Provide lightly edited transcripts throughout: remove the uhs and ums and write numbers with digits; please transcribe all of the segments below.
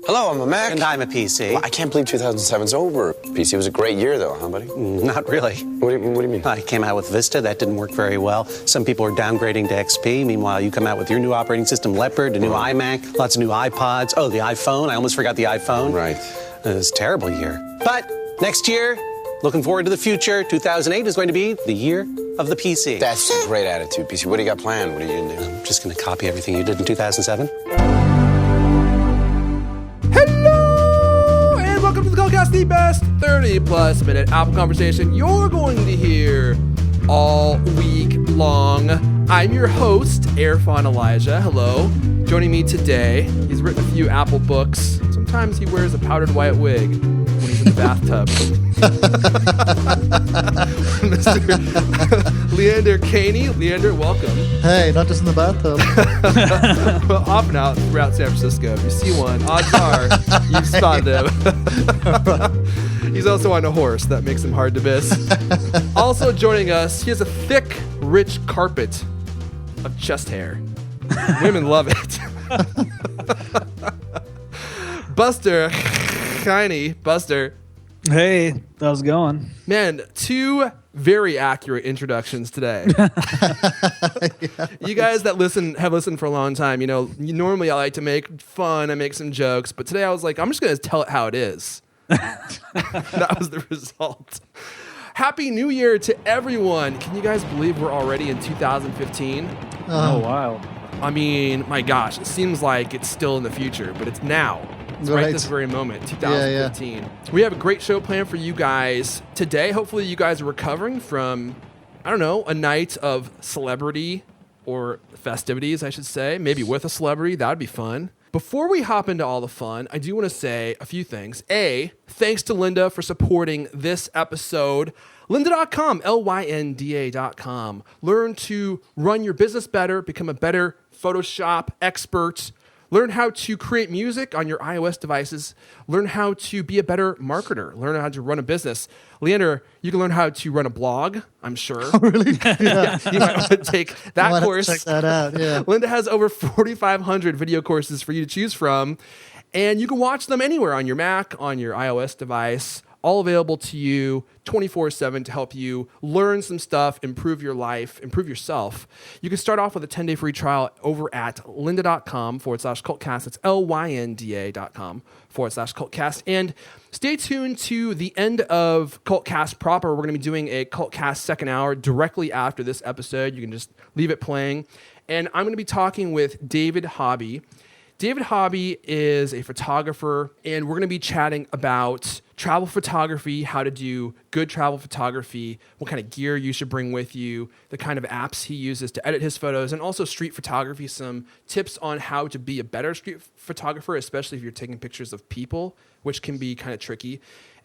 Hello, I'm a Mac. And I'm a PC. Well, I can't believe 2007's over. PC was a great year, though, huh, buddy? Not really. What do you mean? I came out with Vista. That didn't work very well. Some people are downgrading to XP. Meanwhile, you come out with your new operating system, Leopard, a new iMac, lots of new iPods. Oh, the iPhone. I almost forgot the iPhone. Right. It was a terrible year. But next year, looking forward to the future, 2008 is going to be the year of the PC. That's a great attitude, PC. What do you got planned? What are you going to do? I'm just going to copy everything you did in 2007. Hello, and welcome to the Cultcast, the best 30-plus minute Apple conversation you're going to hear all week long. I'm your host, Erfan Elijah. Hello. Joining me today, he's written a few Apple books. Sometimes he wears a powdered white wig when he's in the bathtub. Mr. Leander Caney. Leander, welcome. Hey, not just in the bathtub. Well, off and out throughout San Francisco. If you see one, odds are you've spotted him. He's also on a horse. That makes him hard to miss. Also joining us, he has a thick, rich carpet of chest hair. Women love it. Buster Shiny. Buster. Hey, how's it going? Man, two very accurate introductions today. You guys that have listened for a long time, you know, normally I like to make fun, I make some jokes, but today I was like, I'm just going to tell it how it is. That was the result. Happy New Year to everyone. Can you guys believe we're already in 2015? Oh, wow. I mean, my gosh, it seems like it's still in the future, but it's now. It's right this very moment, 2015. Yeah. We have a great show planned for you guys today. Hopefully you guys are recovering from, I don't know, a night of celebrity or festivities, I should say. Maybe with a celebrity. That would be fun. Before we hop into all the fun, I do want to say a few things. A, thanks to Lynda for supporting this episode. Lynda.com, Lynda.com. Learn to run your business better, become a better Photoshop expert. Learn how to create music on your iOS devices. Learn how to be a better marketer. Learn how to run a business. Leander, you can learn how to run a blog, I'm sure. Oh, really? Yeah, you might want to take that course. Check that out, yeah. Lynda has over 4,500 video courses for you to choose from, and you can watch them anywhere on your Mac, on your iOS device, all available to you 24/7 to help you learn some stuff, improve your life, improve yourself. You can start off with a 10-day free trial over at lynda.com/cultcast. It's lynda.com/cultcast. And stay tuned to the end of Cultcast proper. We're going to be doing a Cultcast second hour directly after this episode. You can just leave it playing. And I'm going to be talking with David Hobby. David Hobby is a photographer, and we're going to be chatting about travel photography, how to do good travel photography, what kind of gear you should bring with you, the kind of apps he uses to edit his photos, and also street photography, some tips on how to be a better street photographer, especially if you're taking pictures of people, which can be kind of tricky.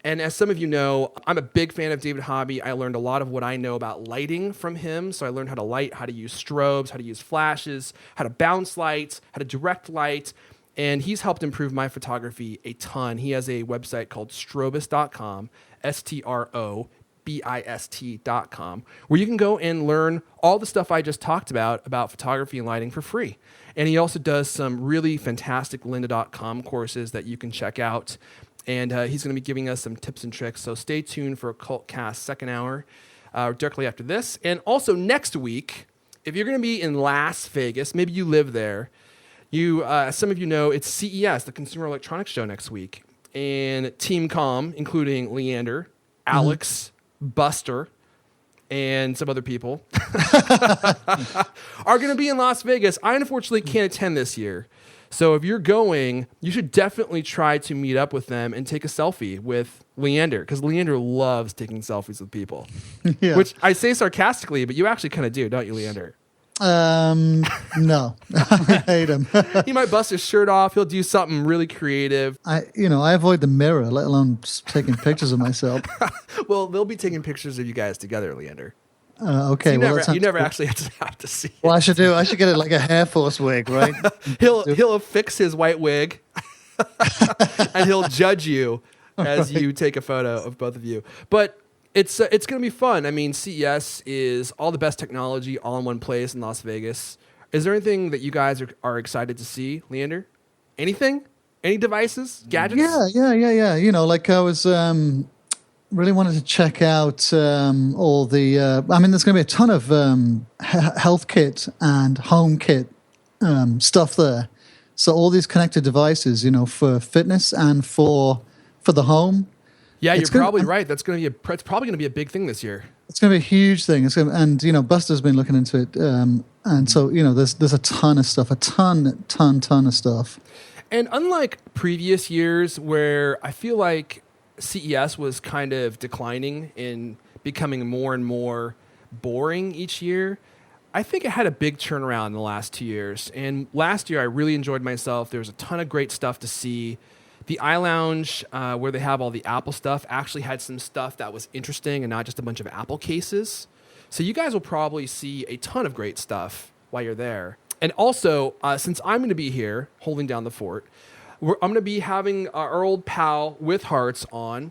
And as some of you know, I'm a big fan of David Hobby. I learned a lot of what I know about lighting from him. So I learned how to light, how to use strobes, how to use flashes, how to bounce lights, how to direct light. And he's helped improve my photography a ton. He has a website called strobist.com, strobist.com, where you can go and learn all the stuff I just talked about photography and lighting for free. And he also does some really fantastic lynda.com courses that you can check out. And he's going to be giving us some tips and tricks. So stay tuned for a Cultcast second hour directly after this. And also next week, if you're going to be in Las Vegas, maybe you live there, some of you know it's CES, the Consumer Electronics Show next week. And Team Com, including Leander, Alex, Buster, and some other people, are going to be in Las Vegas. I unfortunately can't attend this year. So if you're going, you should definitely try to meet up with them and take a selfie with Leander, because Leander loves taking selfies with people. Yeah. Which I say sarcastically, but you actually kind of do, don't you, Leander? No. I hate him. He might bust his shirt off. He'll do something really creative. I avoid the mirror, let alone just taking pictures of myself. Well, they'll be taking pictures of you guys together, Leander. Okay. So you never actually have to see it. Well, I should get it like a Hair Force wig, right? He'll affix his white wig, and he'll judge you as you take a photo of both of you. But it's going to be fun. I mean, CES is all the best technology all in one place in Las Vegas. Is there anything that you guys are excited to see, Leander? Anything? Any devices, gadgets? Yeah. You know, like I was really wanted to check out all the. I mean, there's going to be a ton of health kit and home kit stuff there. So all these connected devices, you know, for fitness and for the home. Yeah, It's you're gonna- probably right. It's probably going to be a big thing this year. It's going to be a huge thing. And you know, Buster's been looking into it, and so you know, there's a ton of stuff, a ton of stuff. And unlike previous years where I feel like CES was kind of declining and becoming more and more boring each year, I think it had a big turnaround in the last 2 years. And last year, I really enjoyed myself. There was a ton of great stuff to see. The iLounge, where they have all the Apple stuff, actually had some stuff that was interesting and not just a bunch of Apple cases. So you guys will probably see a ton of great stuff while you're there. And also, since I'm going to be here holding down the fort, I'm going to be having our old pal With Hearts on.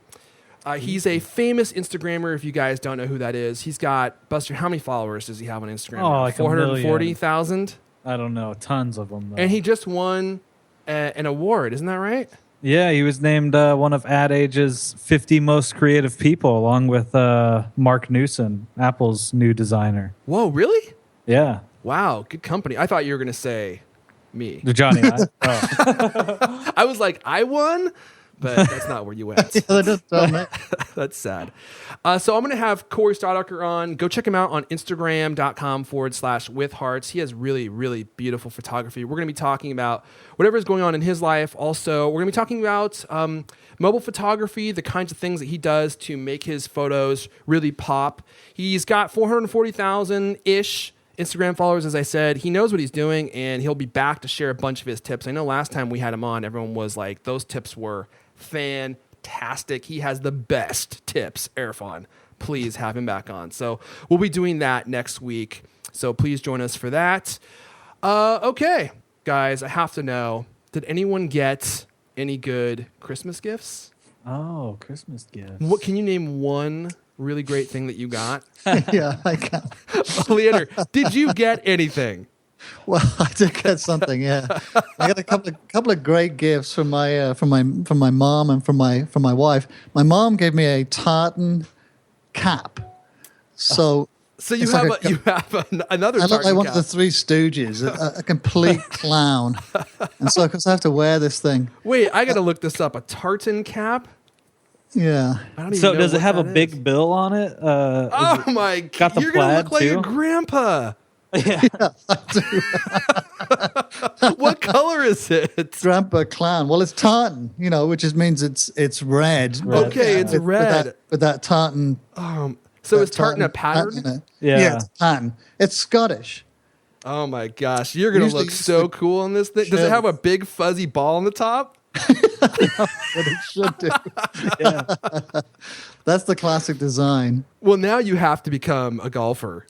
He's a famous Instagrammer. If you guys don't know who that is, he's got, Buster, how many followers does he have on Instagram? Oh, like 440,000. I don't know, tons of them. Though. And he just won an award, isn't that right? Yeah, he was named one of Ad Age's 50 most creative people, along with Mark Newson, Apple's new designer. Whoa, really? Yeah, Wow, good company. I thought you were going to say me. Johnny. Oh. I was like, I won? But that's not where you went. They just don't know. That's sad. So I'm going to have Corey Staudacher on. Go check him out on Instagram.com/withhearts. He has really, really beautiful photography. We're going to be talking about whatever is going on in his life. Also, we're going to be talking about mobile photography, the kinds of things that he does to make his photos really pop. He's got 440,000-ish Instagram followers, as I said. He knows what he's doing, and he'll be back to share a bunch of his tips. I know last time we had him on, everyone was like, those tips were fantastic. He has the best tips, Erfan. Please have him back on. So we'll be doing that next week. So please join us for that. Okay, guys, I have to know, did anyone get any good Christmas gifts? Oh, Christmas gifts. What can you name one really great thing that you got? Yeah, I can. Leander, did you get anything? Well, I did get something. Yeah, I got a couple of great gifts from my mom and from my wife. My mom gave me a tartan cap. So So you it's have like another. I look like tartan one of the cap. Three Stooges, a complete clown. And so, because I have to wear this thing. Wait, I got to look this up. A tartan cap? Yeah. I don't even So know does it what have a that big is. bill on it? Oh my god! got the You're gonna look plaid, like your too? grandpa. What color is it? Grandpa clown. Well, it's tartan, you know, which just means it's red. Okay, it's red. With that tartan. So that is tartan a pattern? in it. Yeah. it's tartan. It's Scottish. Oh my gosh, you're gonna Usually look it's so the cool in this thing. Does it have a big fuzzy ball on the top? But it should do. That's the classic design. Well, now you have to become a golfer,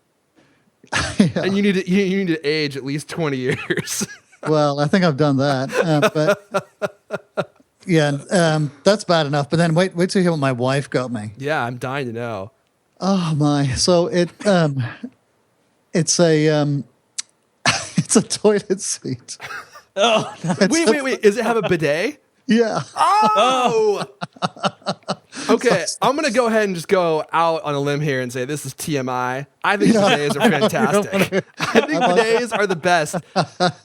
and you need to age at least 20 years. Well, I think I've done that. But yeah, that's bad enough. But then wait till you hear what my wife got me. Yeah, I'm dying to know. Oh my! So it's a it's a toilet seat. Wait. Does it have a bidet? Yeah. Oh! Okay, I'm going to go ahead and just go out on a limb here and say this is TMI. I think bidets are fantastic. I think bidets are the best.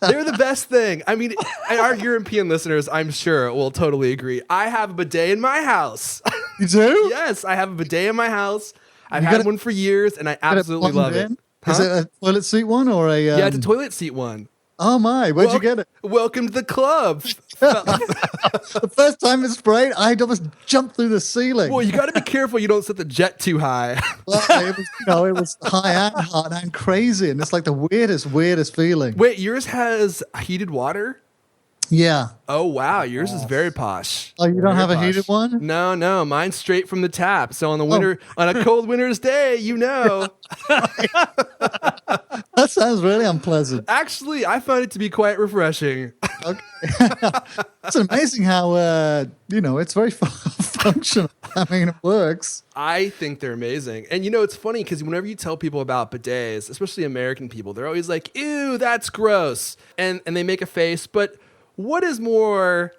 They're the best thing. I mean, our European listeners, I'm sure, will totally agree. I have a bidet in my house. You do? Yes, I have a bidet in my house. I've You had got it- one for years, and I Got it absolutely plumbed love it. in? Is it a toilet seat one or a? Yeah, it's a toilet seat one. Oh my! Where'd you get it? Welcome to the club. The first time it sprayed, I almost jumped through the ceiling. Well, you got to be careful you don't set the jet too high. Well, it was, it was high and hot and crazy, and it's like the weirdest feeling. Wait, yours has heated water? Yeah. Oh, wow. Yours is very posh. Oh, you don't Very have a posh. heated one? No. Mine's straight from the tap. So on a cold winter's day, you know. That sounds really unpleasant. Actually, I find it to be quite refreshing. It's amazing how it's very functional. I mean, it works. I think they're amazing. And it's funny because whenever you tell people about bidets, especially American people, they're always like, ew, that's gross. And they make a face. But what is more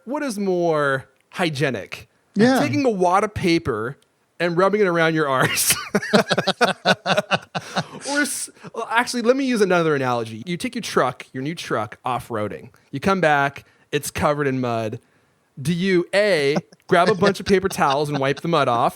hygienic? Yeah. Taking a wad of paper and rubbing it around your arse. Well, actually, let me use another analogy. You take your new truck, off-roading. You come back, it's covered in mud. Do you A, grab a bunch of paper towels and wipe the mud off,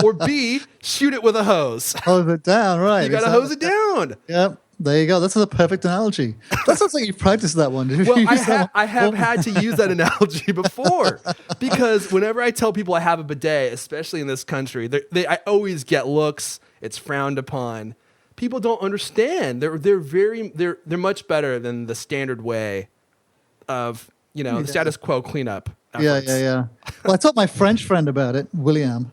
or B, shoot it with a hose? Hose it down, right? You got to hose it down. Yep. There you go. That's the perfect analogy. That sounds like you've practiced that one. Did you Well, use that one? I have had to use that analogy before because whenever I tell people I have a bidet, especially in this country, I always get looks. It's frowned upon. People don't understand. They're much better than the standard way of the status quo cleanup. Efforts. Yeah. Well, I told my French friend about it, William,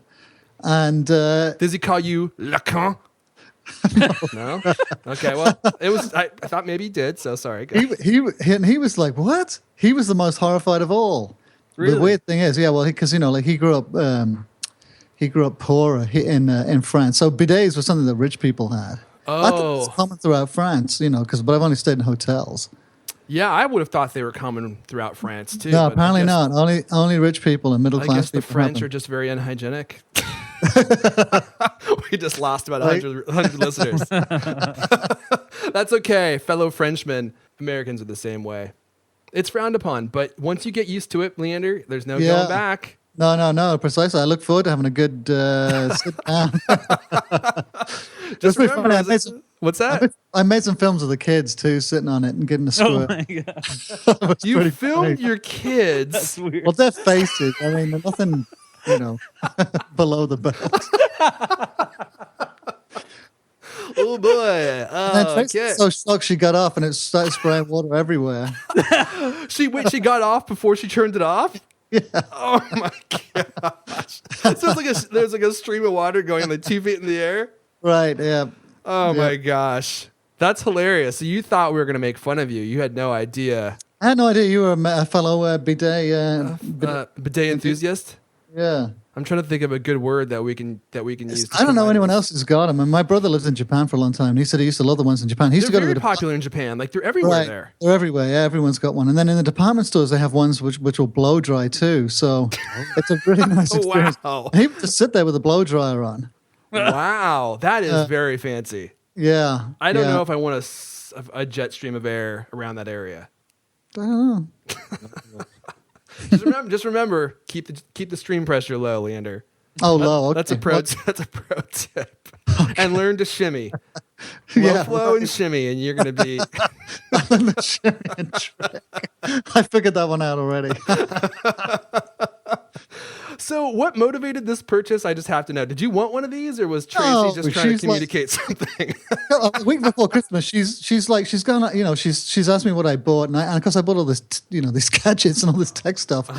and Does he call you Lacan? No. Okay. Well, it was. I thought maybe he did. So sorry. Go. he was like, "What?" He was the most horrified of all. Really? The weird thing is, because he grew up poorer in France, so bidets was something that rich people had. I thought it was common throughout France, but I've only stayed in hotels. Yeah, I would have thought they were common throughout France too. No, but apparently I guess, not. Only rich people and middle I class guess people. the French have are them. just very unhygienic. We just lost about 100 listeners. That's okay, fellow Frenchmen. Americans are the same way. It's frowned upon, but once you get used to it, Leander, there's no going back. No, precisely. I look forward to having a good sit down. Just It's funny, remember, what's that? I made some films of the kids too, sitting on it and getting a Oh squirt. my god, It's You pretty filmed funny. your kids. that's weird. Well, their faces. I mean, they're nothing, below the belt. Oh boy. And Oh, Tracy okay. was so shocked she got off and it started spraying water everywhere. She got off before she turned it off? Yeah. Oh my gosh. So there's like a stream of water going like 2 feet in the air. Right, yeah. Oh my gosh. That's hilarious. So you thought we were going to make fun of you. You had no idea. I had no idea you were a fellow bidet. Bidet enthusiast? Yeah. I'm trying to think of a good word that we can use. I don't know anyone else who's got them. And my brother lives in Japan for a long time. And he said he used to love the ones in Japan. He used They're to go very to the popular in Japan. Like they're everywhere there. They're everywhere. Yeah, everyone's got one. And then in the department stores, they have ones which will blow dry too. So it's a really nice experience. Wow. He would just sit there with a blow dryer on. Wow. That is very fancy. Yeah. I don't know if I want a jet stream of air around that area. I don't know. Just remember, keep the stream pressure low, Leander. Oh, low. Okay. That's a pro tip. And learn to shimmy. Low Yeah. flow and shimmy, and you're going to be. I figured that one out already. So, what motivated this purchase? I just have to know. Did you want one of these, or was Tracy No, just trying to she's like- communicate something? A week before Christmas, she's gone. She's asked me what I bought, and of course I bought all this, these gadgets and all this tech stuff.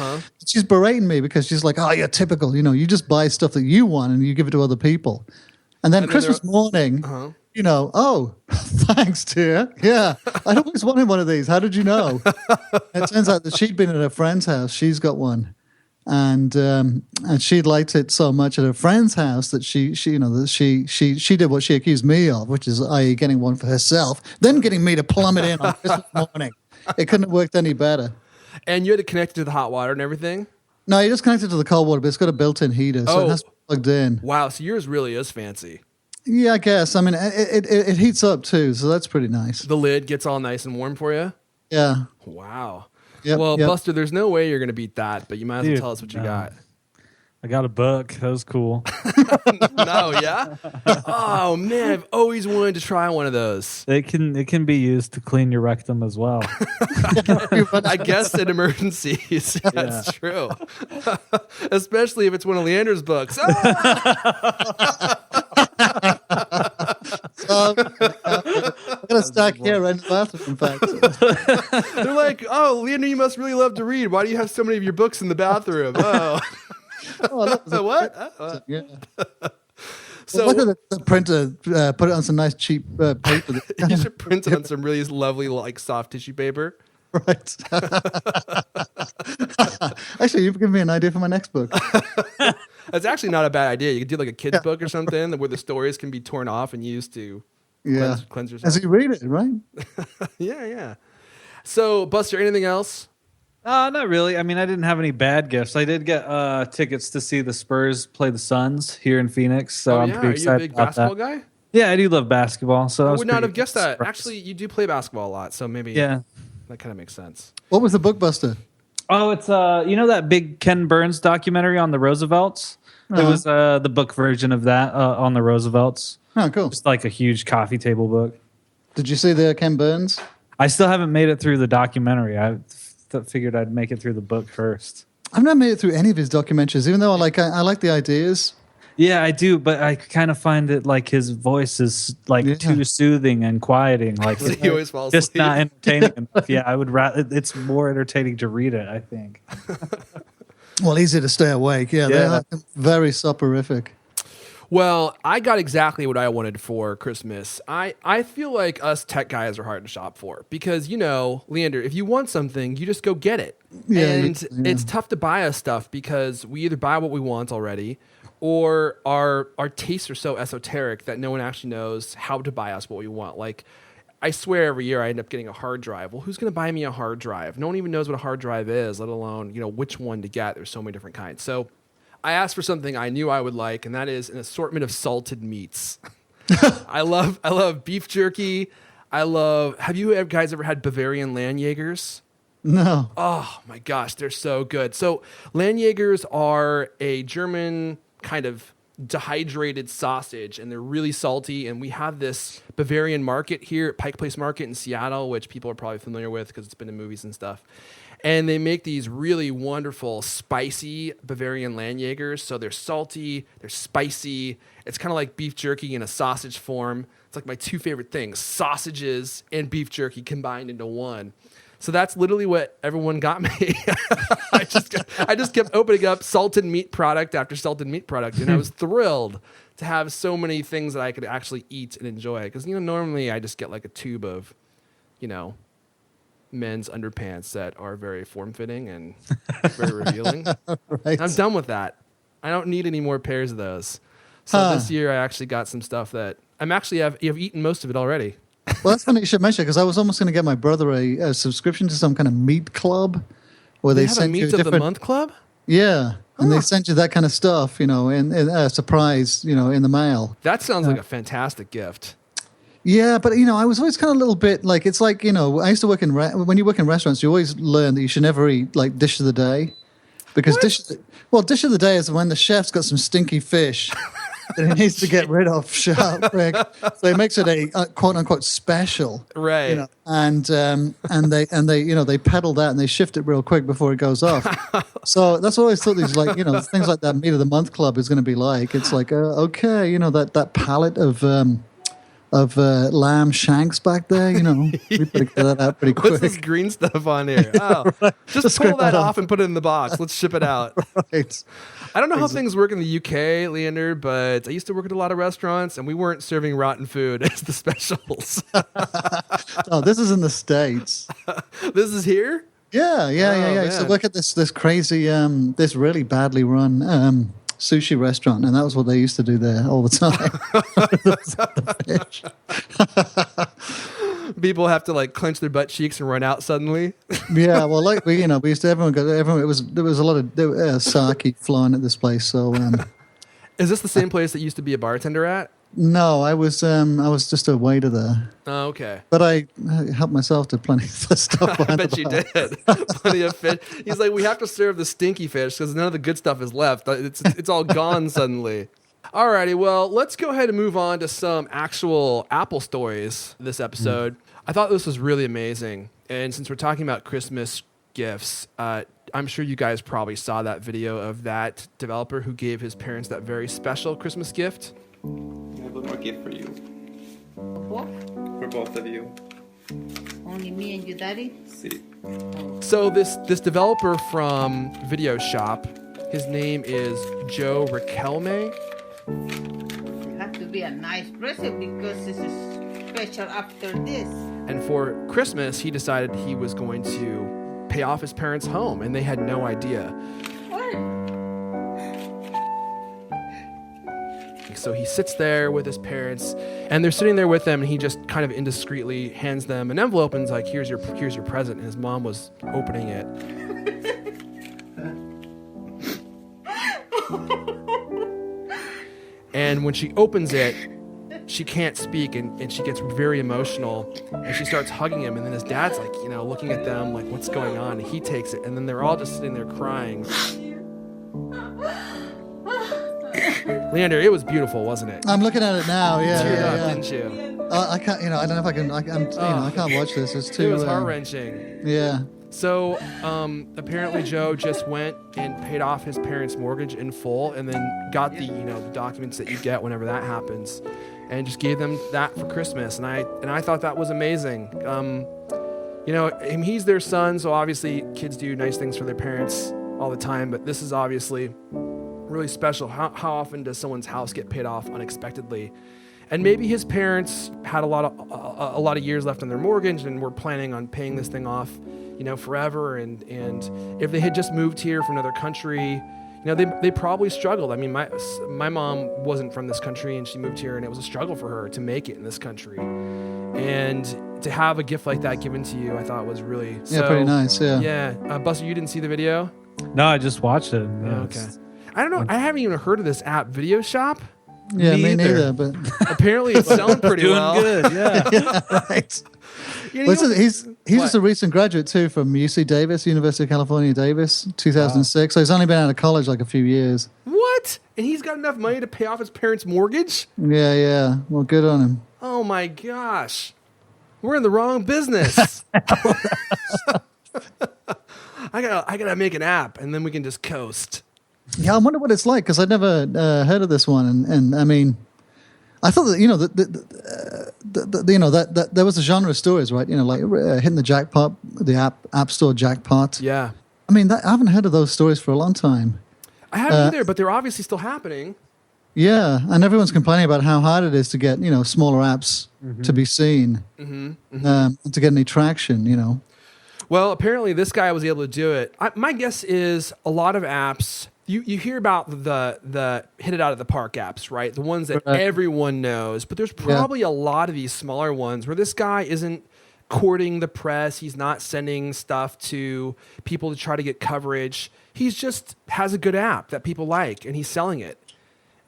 She's berating me because she's like, "Oh, you're typical. You just buy stuff that you want and you give it to other people." And then Christmas morning, oh, thanks, dear. Yeah, I'd always wanted one of these. How did you know? It turns out that she'd been at her friend's house. She's got one. And she liked it so much at her friend's house that she did what she accused me of, which is i.e. getting one for herself, then getting me to plumb it in on Christmas morning. It couldn't have worked any better. And you had to connect it to the hot water and everything? No, you just connect it to the cold water, but it's got a built-in heater, so it has to be plugged in. Wow, so yours really is fancy. Yeah, I guess. I mean, it heats up too, so that's pretty nice. The lid gets all nice and warm for you? Yeah. Wow. Yep, Well, yep. Buster, there's no way you're going to beat that, but you might as well Dude, tell us what you no. got. I got a book. That was cool. No, yeah? Oh, man, I've always wanted to try one of those. It can be used to clean your rectum as well. I guess in emergencies. That's true. Especially if it's one of Leander's books. I got a stack here right in the bathroom, in fact. They're like, oh, Leander, you must really love to read. Why do you have so many of your books in the bathroom? Oh. Oh, that was What? Yeah. So Look at the printer. Put it on some nice cheap paper. you should print it on some really lovely, like, soft tissue paper. Right. Actually, you've given me an idea for my next book. That's actually not a bad idea. You could do like a kid's book or something where the stories can be torn off and used to Yeah. cleanse yourself. As you read it, right? Yeah. So, Buster, anything else? Not really. I mean, I didn't have any bad gifts. I did get tickets to see the Spurs play the Suns here in Phoenix, so Oh I'm yeah, pretty are you a excited big about basketball that. guy? Yeah, I do love basketball, so I was would not pretty have guessed that. surprised. Actually, you do play basketball a lot, so maybe Yeah. that kind of makes sense. What was the Bookbuster? Oh, it's you know that big Ken Burns documentary on the Roosevelts? It Uh-huh. was the book version of that on the Roosevelts. Oh, cool. Just like a huge coffee table book. Did you see the Ken Burns? I still haven't made it through the documentary. I figured I'd make it through the book first. I've never made it through any of his documentaries, even though I like the ideas. Yeah, I do, but I kind of find it like his voice is like Yeah. too soothing and quieting. Like So he always falls just asleep. not entertaining enough. Yeah, I would rather. It's more entertaining to read it, I think. Well, easy to stay awake. Yeah, Yeah. they're very soporific. Well, I got exactly what I wanted for Christmas. I feel like us tech guys are hard to shop for because, you know, Leander, if you want something, you just go get it. Yeah, and yeah. it's tough to buy us stuff because we either buy what we want already or our tastes are so esoteric that no one actually knows how to buy us what we want. Like, I swear every year I end up getting a hard drive. Well, who's going to buy me a hard drive? No one even knows what a hard drive is, let alone, you know, which one to get. There's so many different kinds. So I asked for something I knew I would like, and that is an assortment of salted meats. I love beef jerky. Have you guys ever had Bavarian Landjägers? No. Oh my gosh, they're so good. So Landjägers are a German kind of dehydrated sausage, and they're really salty. And we have this Bavarian market here at Pike Place Market in Seattle, which people are probably familiar with because it's been in movies and stuff. And they make these really wonderful, spicy Bavarian Landjägers. So they're salty, they're spicy. It's kind of like beef jerky in a sausage form. It's like my two favorite things, sausages and beef jerky combined into one. So that's literally what everyone got me. I just kept opening up salted meat product after salted meat product, and I was thrilled to have so many things that I could actually eat and enjoy. Because, you know, normally I just get like a tube of, you know, men's underpants that are very form-fitting and very revealing. Right. I'm done with that. I don't need any more pairs of those. So this year I actually got some stuff that I've eaten most of it already. Well, that's funny you should mention because I was almost going to get my brother a subscription to some kind of meat club where They they have a send you meat of the different. month club? Yeah, and they send you that kind of stuff, you know, in a surprise, you know, in the mail. That sounds like a fantastic gift. Yeah, but you know, I was always kind of a little bit like it's like, you know, I used to work in when you work in restaurants, you always learn that you should never eat like dish of the day because dish of the day is when the chef's got some stinky fish that he needs to get rid of sharp quick. So he makes it a quote unquote special, Right. You know, and they you know they pedal that and they shift it real quick before it goes off. So that's what I always thought these like, you know, things like that meat of the month club is going to be like. It's like okay, you know, that palette of lamb shanks back there, you know, we better get that out pretty What's this quick. green stuff on here? Oh, just Just pull scrape that that off off. and put it in the box. Let's ship it out. Right. I don't know how things work in the UK, Leander, but I used to work at a lot of restaurants and we weren't serving rotten food as the specials. Oh, this is in the States. This is here? Yeah. So man. look at this crazy, this really badly run sushi restaurant, and that was what they used to do there all the time. The fish. People have to like clench their butt cheeks and run out suddenly. Yeah, well, like we used to everyone. There was a lot of sake flowing at this place. So Is this the same place that used to be a bartender at? no, I was just a waiter there, Oh, okay. but I helped myself to plenty of the stuff. I behind bet the you bar. did. Plenty of fish. He's like, we have to serve the stinky fish because none of the good stuff is left. It's all gone suddenly. Alrighty, well, let's go ahead and move on to some actual Apple stories this episode. I thought this was really amazing. And since we're talking about Christmas gifts, I'm sure you guys probably saw that video of that developer who gave his parents that very special Christmas gift. I have one more gift for you. What? For both of you. Only me and you, Daddy? See. So this developer from Video Shop, his name is Joe Riquelme. It has to be a nice present because this is special after this. And for Christmas, he decided he was going to pay off his parents' home, and they had no idea. What? So he sits there with his parents, and they're sitting there with him, and he just kind of indiscreetly hands them an envelope and is like, here's your present. And his mom was opening it. And when she opens it, she can't speak, and she gets very emotional, and she starts hugging him, and then his dad's like, looking at them like, what's going on? And he takes it, and then they're all just sitting there crying. Leander, it was beautiful, wasn't it? I'm looking at it now. Yeah, Teared yeah, up, yeah. didn't you? I can't. I don't know if I can. I can't watch this. It's too. It was heart-wrenching. Yeah. So apparently Joe just went and paid off his parents' mortgage in full, and then got the the documents that you get whenever that happens, and just gave them that for Christmas. And I thought that was amazing. He's their son, so obviously kids do nice things for their parents all the time, but this is obviously really special. How often does someone's house get paid off unexpectedly? And maybe his parents had a lot of years left on their mortgage and were planning on paying this thing off, forever. And if they had just moved here from another country, they probably struggled. I mean, my mom wasn't from this country, and she moved here, and it was a struggle for her to make it in this country. And to have a gift like that given to you, I thought was really pretty nice. Yeah. Yeah, Buster, you didn't see the video? No, I just watched it. Oh, okay. I don't know. I haven't even heard of this app, Video Shop. Yeah, me neither. But apparently it's selling pretty Doing well. good, yeah. yeah, right. He's just a recent graduate too from UC Davis, University of California, Davis, 2006. So he's only been out of college like a few years. What? And he's got enough money to pay off his parents' mortgage? Yeah. Well, good on him. Oh my gosh. We're in the wrong business. I gotta make an app, and then we can just coast. Yeah, I wonder what it's like, because I'd never heard of this one, and I mean, I thought that that there was a genre of stories, right? Like hitting the jackpot, the app store jackpot. Yeah, I mean, I haven't heard of those stories for a long time. I haven't either, but they're obviously still happening. Yeah, and everyone's complaining about how hard it is to get smaller apps to be seen, to get any traction. Well, apparently this guy was able to do it. My guess is a lot of apps. You hear about the hit it out of the park apps, right? The ones that everyone knows. But there's probably a lot of these smaller ones where this guy isn't courting the press. He's not sending stuff to people to try to get coverage. He's just has a good app that people like, and he's selling it.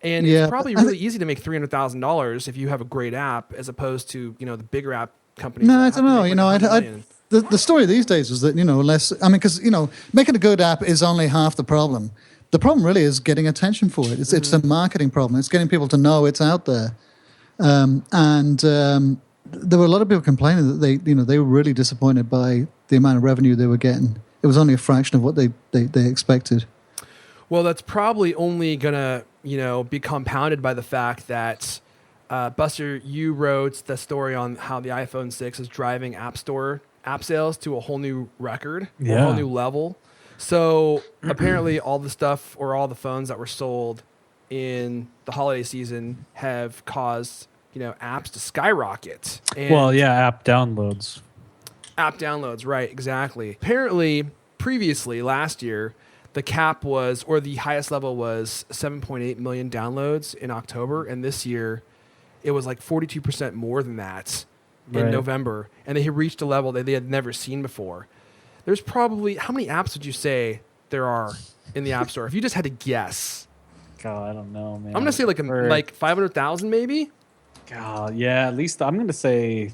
And it's probably really easy to make $300,000 if you have a great app, as opposed to the bigger app companies. No, I don't know. The story these days is that because making a good app is only half the problem. The problem really is getting attention for it. It's a marketing problem. It's getting people to know it's out there. There were a lot of people complaining that they were really disappointed by the amount of revenue they were getting. It was only a fraction of what they expected. Well, that's probably only gonna be compounded by the fact that Buster, you wrote the story on how the iPhone 6 is driving app sales to a whole new record, a whole new level. So apparently all the stuff or all the phones that were sold in the holiday season have caused, apps to skyrocket. And app downloads. App downloads, right, exactly. Apparently, previously, last year, the cap was, or the highest level was 7.8 million downloads in October, and this year it was like 42% more than that in November, and they had reached a level that they had never seen before. There's probably, how many apps would you say there are in the App Store? If you just had to guess. God, I don't know, man. I'm going to say like 500,000 maybe? God, yeah, at least I'm going to say,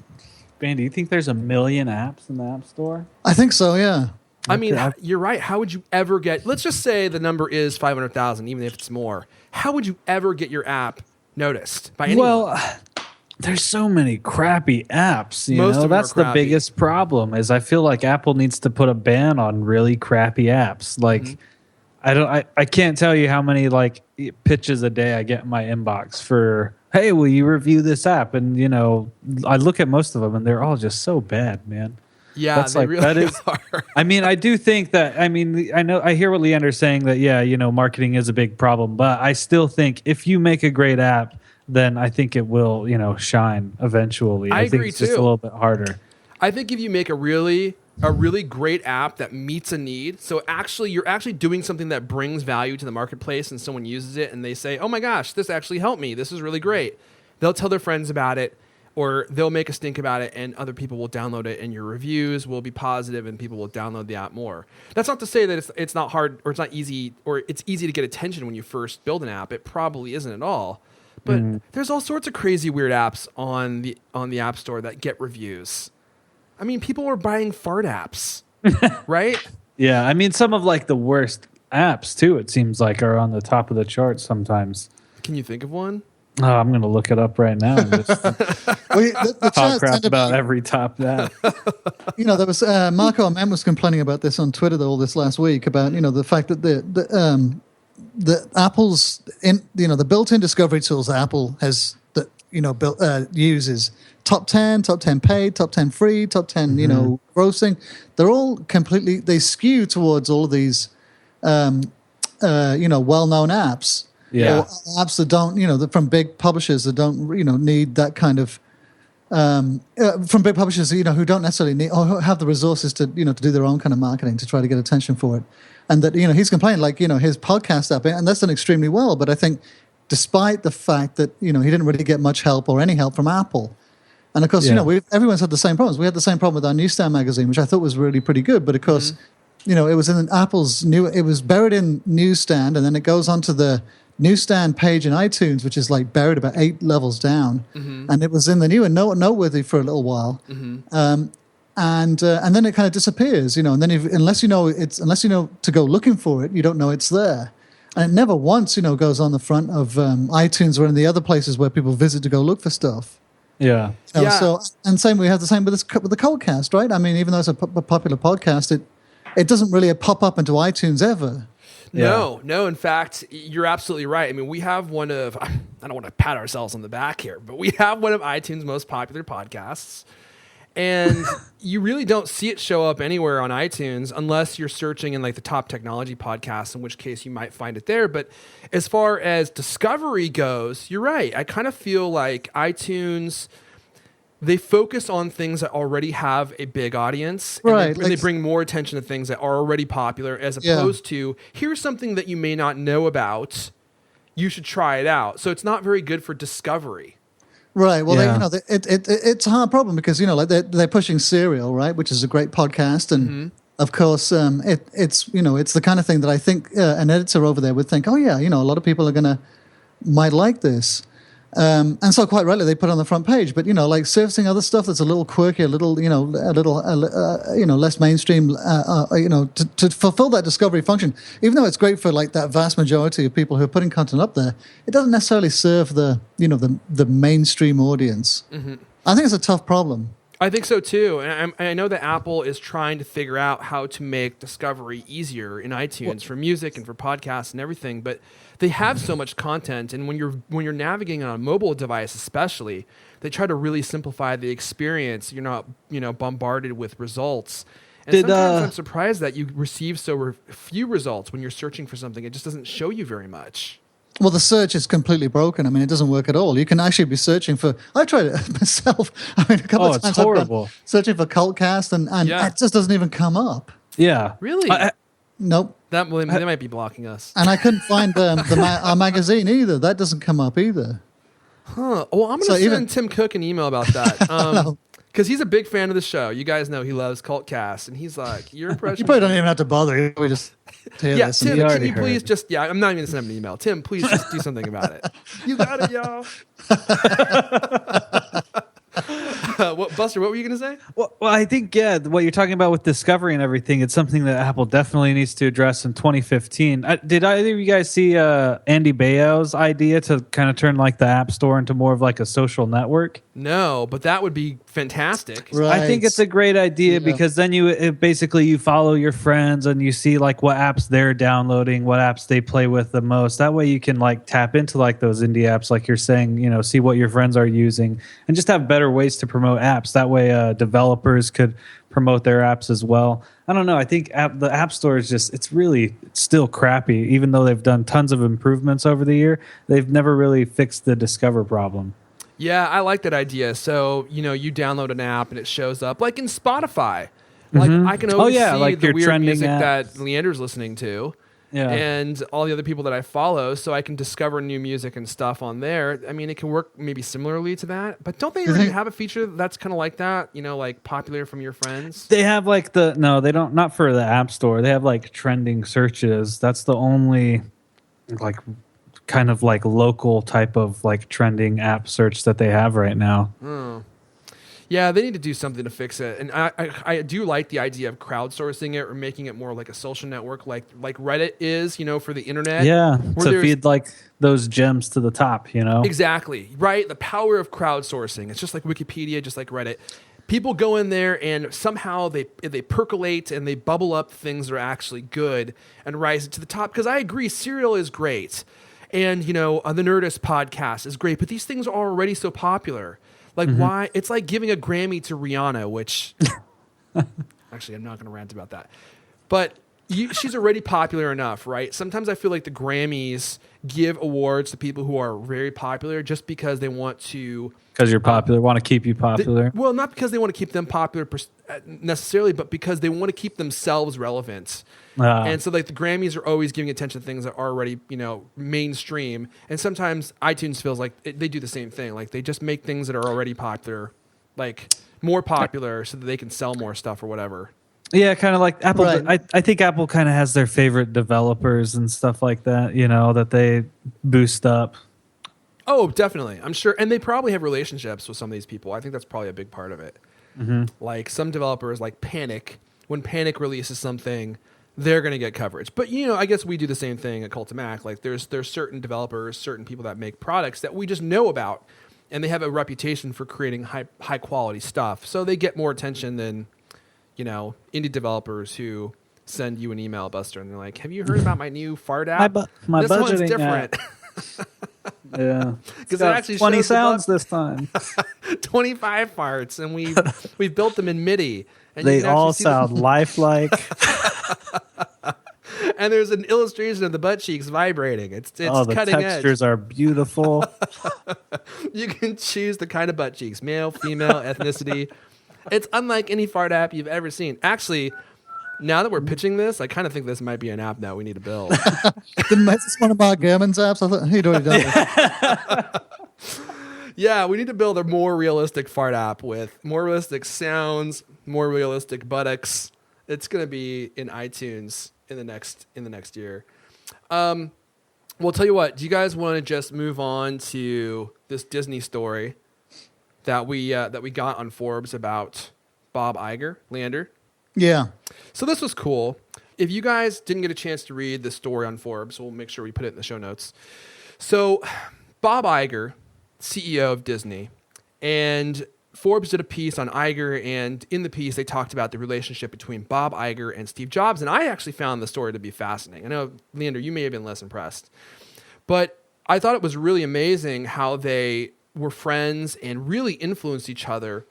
man, do you think there's 1 million apps in the App Store? I think so, yeah. I mean, you're right. How would you ever get, let's just say the number is 500,000, even if it's more. How would you ever get your app noticed by anyone? Well, there's so many crappy apps. Most of them that's are the crappy. biggest problem. Is I feel like Apple needs to put a ban on really crappy apps. Like, I can't tell you how many like pitches a day I get in my inbox for, hey, will you review this app? And I look at most of them and they're all just so bad, man. Yeah, that's they really are. I mean, I do think that. I mean, I hear what Leander's saying that marketing is a big problem, but I still think if you make a great app, then I think it will, shine eventually. I think agree it's just too. a little bit harder. I think if you make a really great app that meets a need, so actually you're actually doing something that brings value to the marketplace, and someone uses it and they say, "Oh my gosh, this actually helped me. This is really great." They'll tell their friends about it, or they'll make a stink about it and other people will download it and your reviews will be positive and people will download the app more. That's not to say that it's not hard or it's not easy or it's easy to get attention when you first build an app. It probably isn't at all. But there's all sorts of crazy weird apps on the App Store that get reviews. I mean, people are buying fart apps, right? Yeah, I mean, some of like the worst apps too, it seems like, are on the top of the charts sometimes. Can you think of one? Oh, I'm going to look it up right now and just The talk charts crap tend to be- about every top app. There was Marco Arment was complaining about this on Twitter all this last week about the fact that the Apple's the built-in discovery tools that Apple has uses top 10 paid, top 10 free, top 10 grossing. They're all they skew towards all of these well-known apps. Yeah. Or apps that don't from big publishers that don't need that kind of from big publishers who don't necessarily need or who have the resources to to do their own kind of marketing to try to get attention for it. And that he's complaining his podcast app, and that's done extremely well. But I think, despite the fact that he didn't really get much help or any help from Apple, and of course everyone's had the same problems. We had the same problem with our Newsstand magazine, which I thought was really pretty good. But of course, it was in Apple's it was buried in Newsstand, and then it goes onto the Newsstand page in iTunes, which is like buried about 8 levels down, and it was in the new and noteworthy for a little while. And then it kind of disappears, and then unless you know to go looking for it, you don't know it's there. And it never once, goes on the front of iTunes or in the other places where people visit to go look for stuff. Yeah. So, and we have the same with the Coldcast, right? I mean, even though it's a popular podcast, it doesn't really pop up into iTunes ever. No. In fact, you're absolutely right. I mean, we have one of, I don't want to pat ourselves on the back here, but we have one of iTunes' most popular podcasts. And you really don't see it show up anywhere on iTunes unless you're searching in like the top technology podcasts, in which case you might find it there. But as far as discovery goes, you're right. I kind of feel like iTunes, they focus on things that already have a big audience. Right. And they bring more attention to things that are already popular as opposed to, here's something that you may not know about. You should try it out. So it's not very good for discovery. Right. Well, it's a hard problem because they're pushing Serial, right, which is a great podcast, and of course, it's the kind of thing that I think an editor over there would think, oh yeah, a lot of people might like this, and so quite rightly they put it on the front page. But like surfacing other stuff that's a little quirky, a little less mainstream, to fulfill that discovery function. Even though it's great for like that vast majority of people who are putting content up there, it doesn't necessarily serve the mainstream audience. I think it's a tough problem. I think so too, and I know that Apple is trying to figure out how to make discovery easier in iTunes for music and for podcasts and everything. But they have so much content, and when you're navigating on a mobile device, especially, they try to really simplify the experience. You're not bombarded with results. And sometimes I'm surprised that you receive so few results when you're searching for something. It just doesn't show you very much. Well, the search is completely broken. I mean, it doesn't work at all. You can actually be searching for... I tried it myself. I mean, a couple of times it's horrible. I've been searching for Cultcast, and it just doesn't even come up. Yeah. Really? Nope. They might be blocking us. And I couldn't find our magazine either. That doesn't come up either. Huh. Well, I'm going to send Tim Cook an email about that. Because he's a big fan of the show. You guys know he loves Cultcast. And he's like, your impression... You probably don't even have to bother. We just hear this. Tim, can you please just... Yeah, I'm not even going to send him an email. Tim, please just do something about it. You got it, y'all. Buster, what were you going to say? Well, I think, what you're talking about with discovery and everything, it's something that Apple definitely needs to address in 2015. Did either of you guys see Andy Baio's idea to kind of turn like the App Store into more of like a social network? No, but that would be fantastic. Right. I think it's a great idea because then you follow your friends and you see like what apps they're downloading, what apps they play with the most. That way you can like tap into like those indie apps, like you're saying, see what your friends are using and just have better ways to promote apps. That way developers could promote their apps as well. I don't know. I think the App Store is it's still crappy. Even though they've done tons of improvements over the year, they've never really fixed the Discover problem. Yeah, I like that idea. So, you download an app and it shows up like in Spotify. Like I can always see like the your weird trending music apps. that Leander's listening to. Yeah. and all the other people that I follow, so I can discover new music and stuff on there. I mean, it can work maybe similarly to that, but don't they already have a feature that's kind of like that? You know, like popular from your friends. They have like no, they don't, not for the App Store. They have like trending searches. That's the only like kind of like local type of like trending app search that they have right now. Yeah, they need to do something to fix it. And I do like the idea of crowdsourcing it or making it more like a social network, like Reddit is, you know, for the internet. Yeah, where to there's- feed like those gems to the top, you know? Exactly, right? The power of crowdsourcing. It's just like Wikipedia, just like Reddit. People go in there and somehow they percolate and they bubble up things that are actually good and rise to the top. Because I agree, Serial is great. And, you know, the Nerdist podcast is great. But these things are already so popular. Like, why? It's like giving a Grammy to Rihanna, which... Actually, I'm not going to rant about that. But she's already popular enough, right? Sometimes I feel like the Grammys give awards to people who are very popular just because they want to... Because you're popular, want to keep you popular. Well, not because they want to keep them popular necessarily, but because they want to keep themselves relevant. And so, like, the Grammys are always giving attention to things that are already, you know, mainstream. And sometimes iTunes feels like they do the same thing. Like, they just make things that are already popular, like, more popular so that they can sell more stuff or whatever. Yeah, kind of like Apple. Right. I think Apple kind of has their favorite developers and stuff like that, you know, that they boost up. Oh, definitely. I'm sure. And they probably have relationships with some of these people. I think that's probably a big part of it. Like some developers like Panic, when Panic releases something, they're going to get coverage. But, you know, I guess we do the same thing at Cult of Mac. Like there's certain developers, certain people that make products that we just know about, and they have a reputation for creating high quality stuff. So they get more attention than, you know, indie developers who send you an email, Buster, and they're like, have you heard about my new fart app? My This one's budgeting different. Yeah, Because it actually 20 shows the sounds this time. 25 farts, and we've built them in MIDI. And you They can actually all see them. sound lifelike. And there's an illustration of the butt cheeks vibrating. It's Oh, the cutting textures are beautiful. edge. You can choose the kind of butt cheeks, male, female, ethnicity. It's unlike any fart app you've ever seen. Actually, now that we're pitching this, I kind of think this might be an app that we need to build. Didn't make this one of Mark Gurman's apps? I thought he'd already done it. Yeah, we need to build a more realistic fart app with more realistic sounds, more realistic buttocks. It's going to be in iTunes in the next year. Well, tell you what. Do you guys want to just move on to this Disney story that we got on Forbes about Bob Iger, Leander? Yeah. So this was cool. If you guys didn't get a chance to read the story on Forbes, we'll make sure we put it in the show notes. So Bob Iger, CEO of Disney, and Forbes did a piece on Iger, and in the piece they talked about the relationship between Bob Iger and Steve Jobs, and I actually found the story to be fascinating. I know, Leander, you may have been less impressed, but I thought it was really amazing how they were friends and really influenced each other,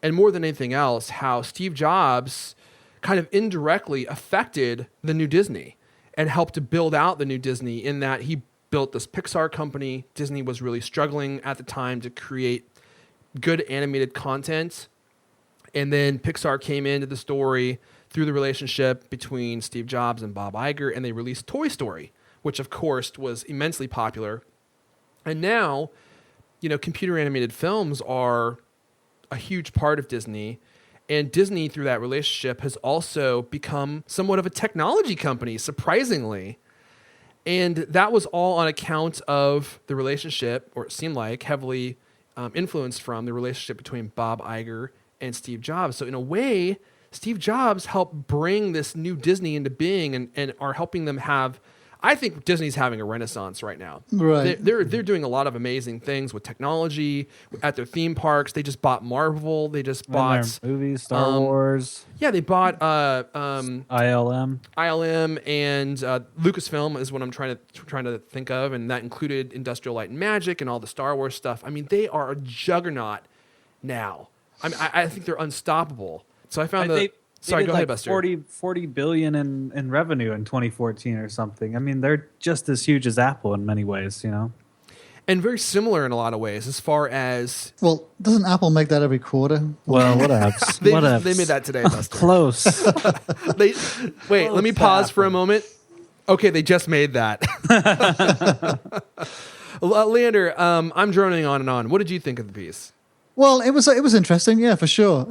and more than anything else, how Steve Jobs kind of indirectly affected the new Disney and helped to build out the new Disney in that he built this Pixar company. Disney was really struggling at the time to create good animated content. And then Pixar came into the story through the relationship between Steve Jobs and Bob Iger, and they released Toy Story, which of course was immensely popular. And now, you know, computer animated films are a huge part of Disney. And Disney, through that relationship, has also become somewhat of a technology company, surprisingly. And that was all on account of the relationship, or it seemed like, heavily influenced from the relationship between Bob Iger and Steve Jobs. So in a way, Steve Jobs helped bring this new Disney into being and are helping them have... I think Disney's having a renaissance right now. Right. They're doing a lot of amazing things with technology at their theme parks. They just bought Marvel. They just bought Movies, Star Wars, yeah. They bought ILM. ILM and Lucasfilm is what I'm trying to think of, and that included Industrial Light and Magic and all the Star Wars stuff. I mean, they are a juggernaut now. I think they're unstoppable. So I found Sorry, go ahead, Buster. 40 billion in revenue in 2014 or something. I mean, they're just as huge as Apple in many ways, you know. And very similar in a lot of ways, as far as Well, doesn't Apple make that every quarter? Well, whatevs. they made that today, Buster. Close. Wait, let me pause for a moment. Okay, they just made that. Leander, I'm droning on and on. What did you think of the piece? Well, it was interesting, yeah, for sure.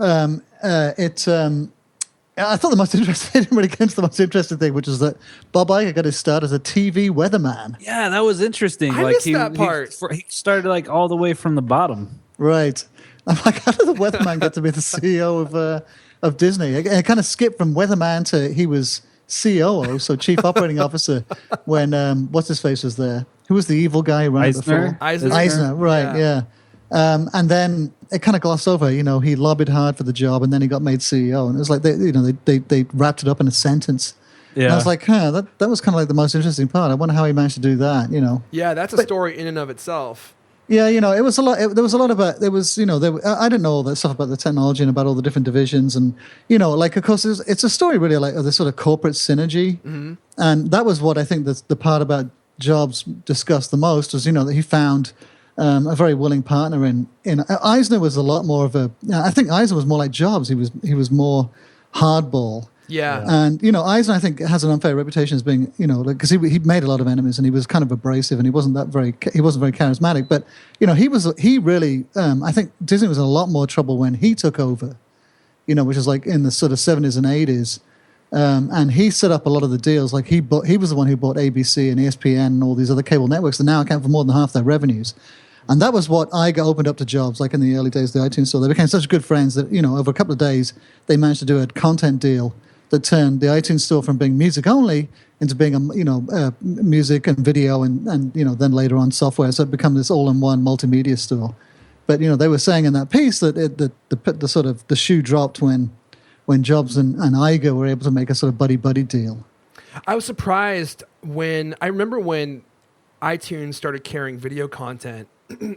I thought the most interesting, I didn't really get into the most interesting thing, which is that Bob Iger got his start as a TV weatherman. Yeah, that was interesting. I missed that part. He started like all the way from the bottom. Right. I'm like, how did the weatherman get to be the CEO of Disney? It kind of skipped from weatherman to he was COO, so Chief Operating Officer, when what's his face was there. Who was the evil guy right before? Eisner, right? Yeah. And then it kind of glossed over. You know, he lobbied hard for the job, and then he got made CEO. And it was like they wrapped it up in a sentence. Yeah. And I was like, that was kind of like the most interesting part. I wonder how he managed to do that. You know. Yeah, that's a story in and of itself. Yeah, you know, it was a lot. There was a lot about. There was, you know, I didn't know all that stuff about the technology and about all the different divisions, and you know, like of course, it's a story really like of this sort of corporate synergy, and that was what I think the part about Jobs discussed the most was, you know, that he found a very willing partner in Eisner was a lot more of a. I think Eisner was more like Jobs. He was more hardball. Yeah. And, you know, Eisner, I think, has an unfair reputation as being, you know, because he made a lot of enemies and he was kind of abrasive and he wasn't very charismatic. But, you know, he really, I think Disney was in a lot more trouble when he took over, you know, which is like in the sort of 70s and 80s. And he set up a lot of the deals. Like he was the one who bought ABC and ESPN and all these other cable networks that now account for more than half their revenues. And that was what Iger opened up to Jobs, like in the early days of the iTunes Store. They became such good friends that, you know, over a couple of days, they managed to do a content deal that turned the iTunes Store from being music only into being music and video and you know, then later on software. So it became this all-in-one multimedia store. But you know, they were saying in that piece that the sort of the shoe dropped when Jobs and Iger were able to make a sort of buddy deal. I was surprised when iTunes started carrying video content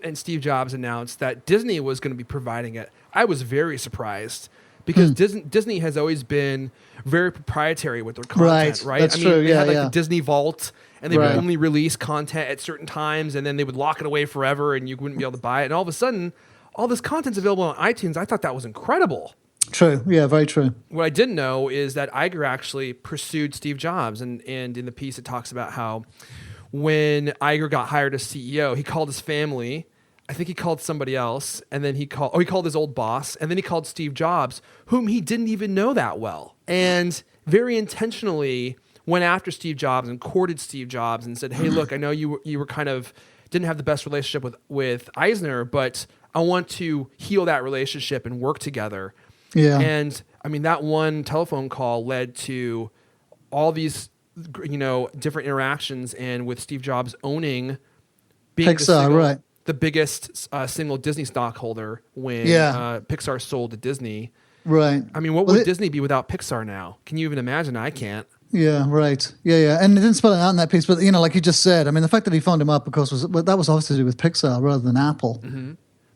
and Steve Jobs announced that Disney was going to be providing it. I was very surprised. Because Disney has always been very proprietary with their content, right? That's true. They had the Disney Vault, and they would only release content at certain times, and then they would lock it away forever, and you wouldn't be able to buy it. And all of a sudden, all this content's available on iTunes. I thought that was incredible. True. Yeah, very true. What I didn't know is that Iger actually pursued Steve Jobs, and in the piece it talks about how when Iger got hired as CEO, he called his family. I think he called somebody else, and then he called his old boss, and then he called Steve Jobs, whom he didn't even know that well, and very intentionally went after Steve Jobs and courted Steve Jobs and said, "Hey, look, I know you were kind of didn't have the best relationship with Eisner, but I want to heal that relationship and work together." Yeah, and I mean that one telephone call led to all these, you know, different interactions, and with Steve Jobs owning being Pixar, the biggest single Disney stockholder when Pixar sold to Disney. Right. I mean, what would Disney be without Pixar now? Can you even imagine? I can't. Yeah, right. Yeah. And it didn't spell it out in that piece, but, you know, like you just said, I mean, the fact that he phoned him up, of course, that was obviously to do with Pixar rather than Apple. Mm-hmm.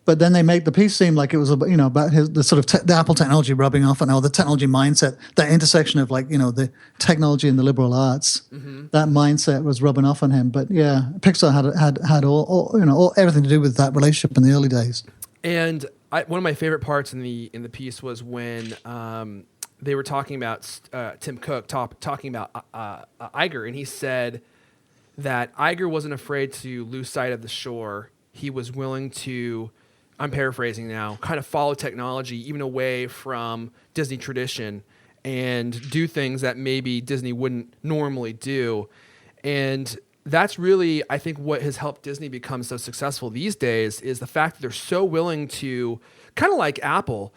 But then they made the piece seem like it was, you know, about the sort of the Apple technology rubbing off on all the technology mindset, that intersection of, like, you know, the technology and the liberal arts. Mm-hmm. That mindset was rubbing off on him. But yeah, Pixar had all you know, everything to do with that relationship in the early days. And one of my favorite parts in the piece was when they were talking about Tim Cook talking about Iger, and he said that Iger wasn't afraid to lose sight of the shore. He was willing to, I'm paraphrasing now, kind of follow technology even away from Disney tradition and do things that maybe Disney wouldn't normally do. And that's really, I think, what has helped Disney become so successful these days is the fact that they're so willing to, kind of like Apple,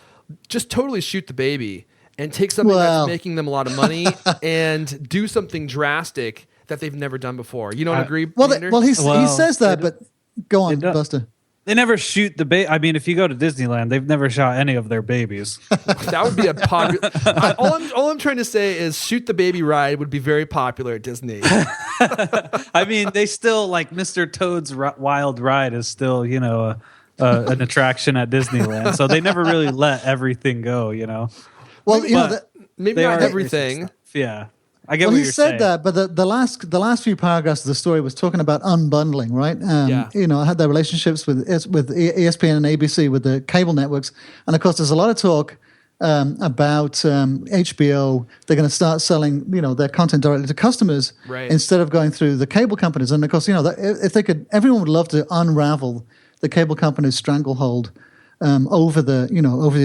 just totally shoot the baby and take something that's making them a lot of money and do something drastic that they've never done before. You don't agree? He says that, but go on, Buster. They never shoot the baby. I mean, if you go to Disneyland, they've never shot any of their babies. That would be a popular. All I'm trying to say is shoot the baby ride would be very popular at Disney. I mean, they still, like, Mr. Toad's Wild Ride is still, you know, an attraction at Disneyland. So they never really let everything go, you know. Well, maybe not everything. Yeah. I get what you're saying. He said that, but the last few paragraphs of the story was talking about unbundling, right? You know, I had their relationships with ESPN and ABC, with the cable networks, and of course, there's a lot of talk about HBO. They're going to start selling, their content directly to customers Right. instead of going through the cable companies. And of course, if they could, everyone would love to unravel the cable companies' stranglehold over the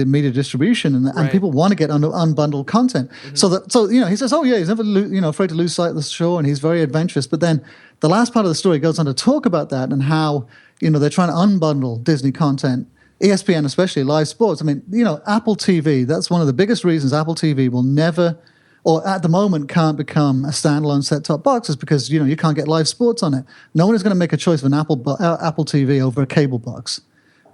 media distribution, and Right. people want to get unbundled content. So he says, oh yeah, he's never afraid to lose sight of the shore, and he's very adventurous. But then the last part of the story goes on to talk about that and how they're trying to unbundle Disney content, ESPN especially, live sports. I mean, Apple TV. That's one of the biggest reasons Apple TV will never, or at the moment can't become a standalone set-top box, is because you can't get live sports on it. No one is going to make a choice of an Apple TV over a cable box,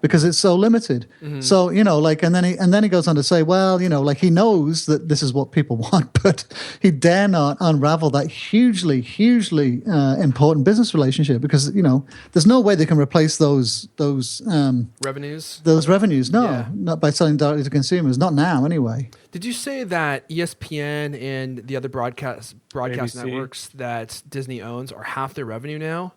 because it's so limited. So, and then he goes on to say, well, he knows that this is what people want, but he dare not unravel that hugely, hugely important business relationship, because, there's no way they can replace those Revenues. Those revenues. No, Yeah. not by selling directly to consumers. Not now, anyway. Did you say that ESPN and the other broadcast ABC. networks that Disney owns are half their revenue now?